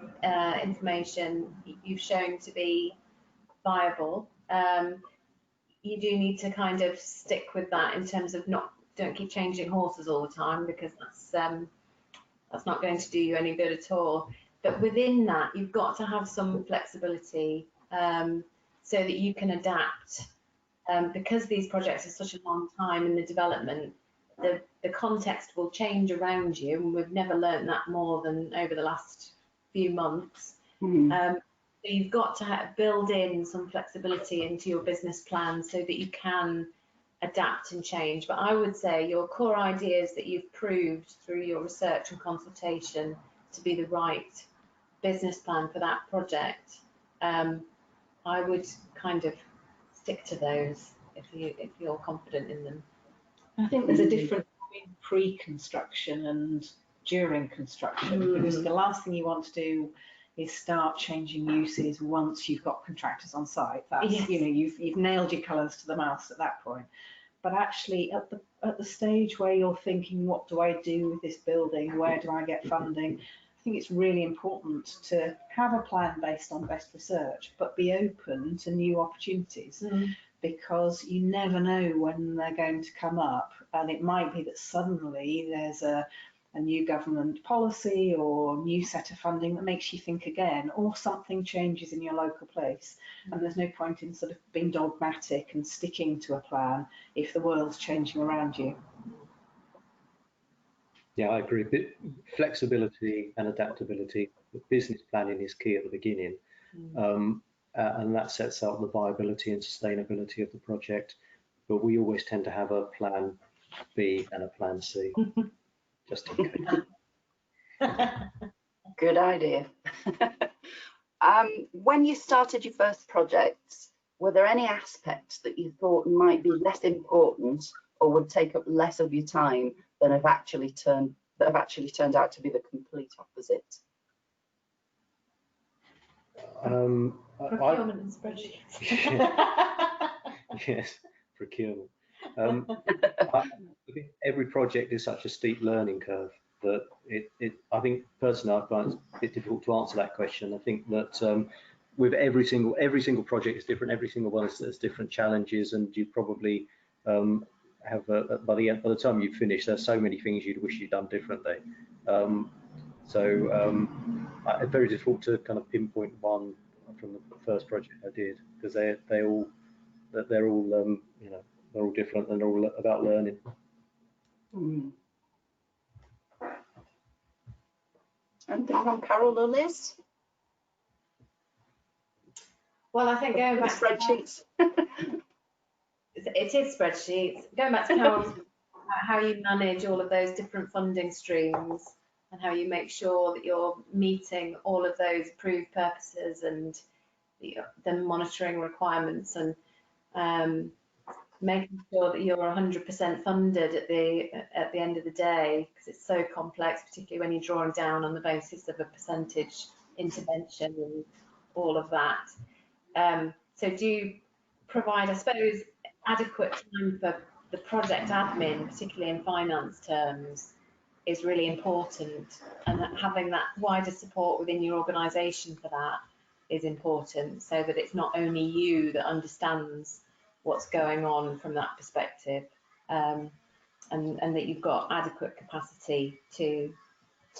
information you've shown to be viable. You do need to kind of stick with that in terms of don't keep changing horses all the time, because that's not going to do you any good at all. But within that, you've got to have some flexibility so that you can adapt because these projects are such a long time in the development, the context will change around you, and we've never learnt that more than over the last few months. So you've got to build in some flexibility into your business plan so that you can adapt and change. But I would say your core ideas that you've proved through your research and consultation to be the right business plan for that project, I would kind of stick to those if you're confident in them. I think there's a difference between pre-construction and during construction, because the last thing you want to do is start changing uses once you've got contractors on site. That's, Yes. you know, you've nailed your colours to the mast at that point. But actually at the stage where you're thinking, what do I do with this building? Where do I get funding? I think it's really important to have a plan based on best research, but be open to new opportunities, because you never know when they're going to come up. And it might be that suddenly there's a new government policy or new set of funding that makes you think again, or something changes in your local place. And there's no point in sort of being dogmatic and sticking to a plan if the world's changing around you. Yeah, I agree. Flexibility and adaptability. The business planning is key at the beginning, and that sets up the viability and sustainability of the project. But we always tend to have a plan B and a plan C, just in case. Good idea. When you started your first projects, were there any aspects that you thought might be less important or would take up less of your time than have actually turned out to be the complete opposite? Procurement and spreadsheets. Yes, procurement. I think every project is such a steep learning curve that I think personally I find it a bit difficult to answer that question. I think that with every single project is different. Every single one has different challenges, and you probably have by the time you finish, there's so many things you'd wish you'd done differently. It's very difficult to kind of pinpoint one from the first project I did, because they're all you know, they're all different and they're all about learning. Anything from Carol or Liz? Well, I think going back spreadsheets. It is spreadsheets. Going back to Carol's, how you manage all of those different funding streams and how you make sure that you're meeting all of those approved purposes and the monitoring requirements, and making sure that you're 100% funded at the end of the day, because it's so complex, particularly when you're drawing down on the basis of a percentage intervention and all of that. So do you provide, I suppose, adequate time for the project admin, particularly in finance terms, is really important, and that having that wider support within your organisation for that is important, so that it's not only you that understands what's going on from that perspective, and that you've got adequate capacity to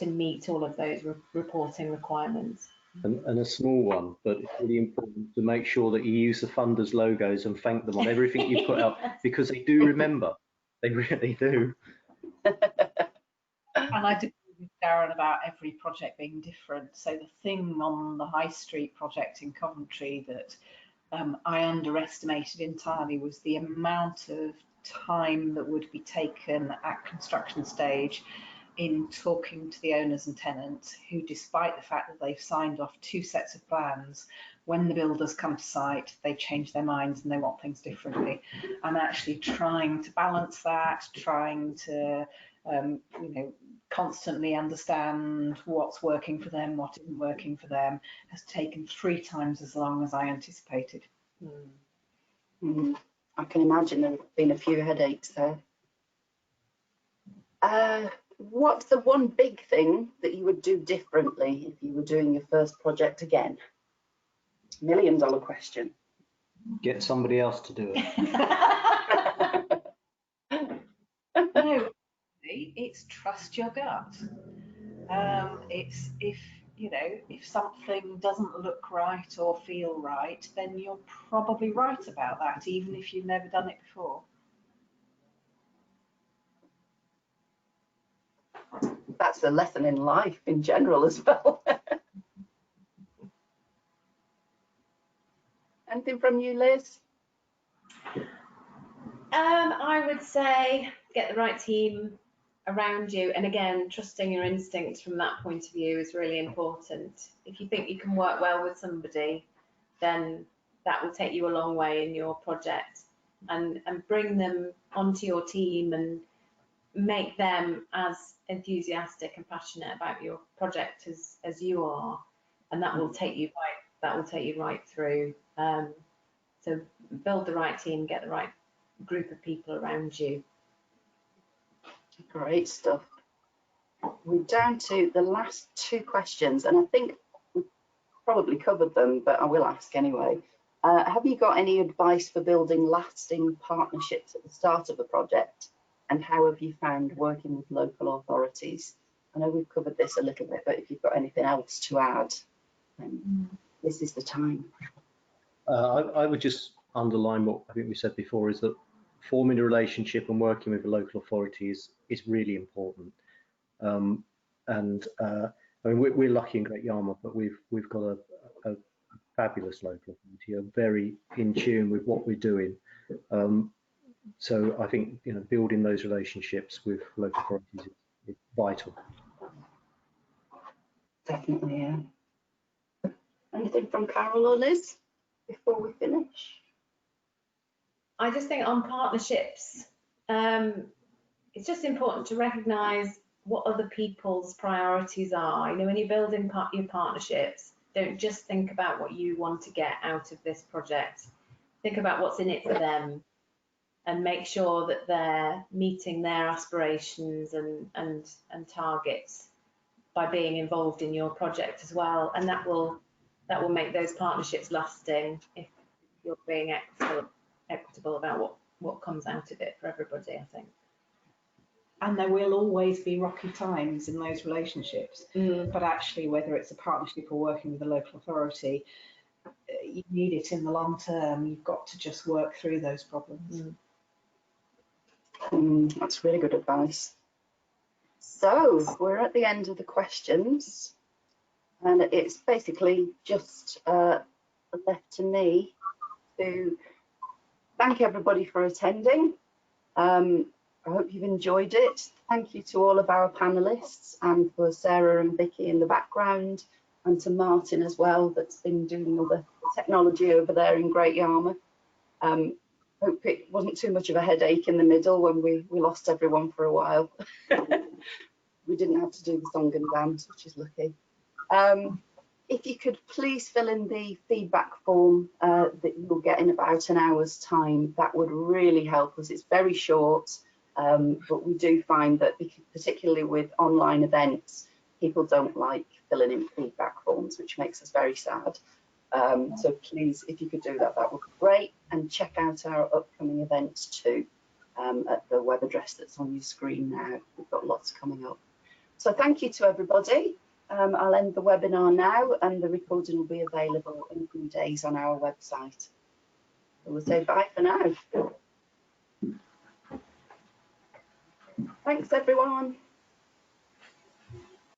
meet all of those reporting requirements. And a small one, but it's really important to make sure that you use the funders' logos and thank them on everything you put out, because they do remember. They really do. And I do agree with Darren about every project being different. So the thing on the High Street project in Coventry that I underestimated entirely was the amount of time that would be taken at construction stage in talking to the owners and tenants, who, despite the fact that they've signed off 2 sets of plans, when the builders come to site, they change their minds and they want things differently. And actually trying to balance that, trying to you know, constantly understand what's working for them, what isn't working for them, has taken 3 times as long as I anticipated. I can imagine there have been a few headaches there. What's the one big thing that you would do differently if you were doing your first project again? $1 million question. Get somebody else to do it. No, it's trust your gut. It's if you know, if something doesn't look right or feel right, then you're probably right about that, even if you've never done it before. That's a lesson in life in general as well. Anything from you, Liz? I would say get the right team around you, and again, trusting your instincts from that point of view is really important. If you think you can work well with somebody, then that will take you a long way in your project, and bring them onto your team and make them as enthusiastic and passionate about your project as you are, and that will take you right through. So build the right team, get the right group of people around you. Great stuff. We're down to the last 2 questions, and I think we've probably covered them, but I will ask anyway. Have you got any advice for building lasting partnerships at the start of a project, and how have you found working with local authorities? I know we've covered this a little bit, but if you've got anything else to add, then this is the time. I would just underline what I think we said before, is that forming a relationship and working with the local authority is really important. I mean, we're lucky in Great Yarmouth, but we've got a fabulous local authority, are very in tune with what we're doing. So I think, you know, building those relationships with local authorities is vital. Definitely, yeah. Anything from Carol or Liz before we finish? I just think on partnerships, it's just important to recognise what other people's priorities are. You know, when you're building your partnerships, don't just think about what you want to get out of this project. Think about what's in it for them, and make sure that they're meeting their aspirations and targets by being involved in your project as well. And that will make those partnerships lasting if you're being equitable about what comes out of it for everybody, I think. And there will always be rocky times in those relationships, but actually, whether it's a partnership or working with a local authority, you need it in the long term. You've got to just work through those problems. That's really good advice. So we're at the end of the questions, and it's basically just left to me to thank everybody for attending. I hope you've enjoyed it. Thank you to all of our panelists, and for Sarah and Vicky in the background, and to Martin as well, that's been doing all the technology over there in Great Yarmouth. Hope it wasn't too much of a headache in the middle when we lost everyone for a while. We didn't have to do the song and dance, which is lucky. If you could please fill in the feedback form that you'll get in about an hour's time, that would really help us. It's very short, but we do find that, particularly with online events, people don't like filling in feedback forms, which makes us very sad. So please, if you could do that, that would be great. And check out our upcoming events too, at the web address that's on your screen now. We've got lots coming up. So thank you to everybody. I'll end the webinar now, and the recording will be available in a few days on our website. So we'll say bye for now. Thanks, everyone.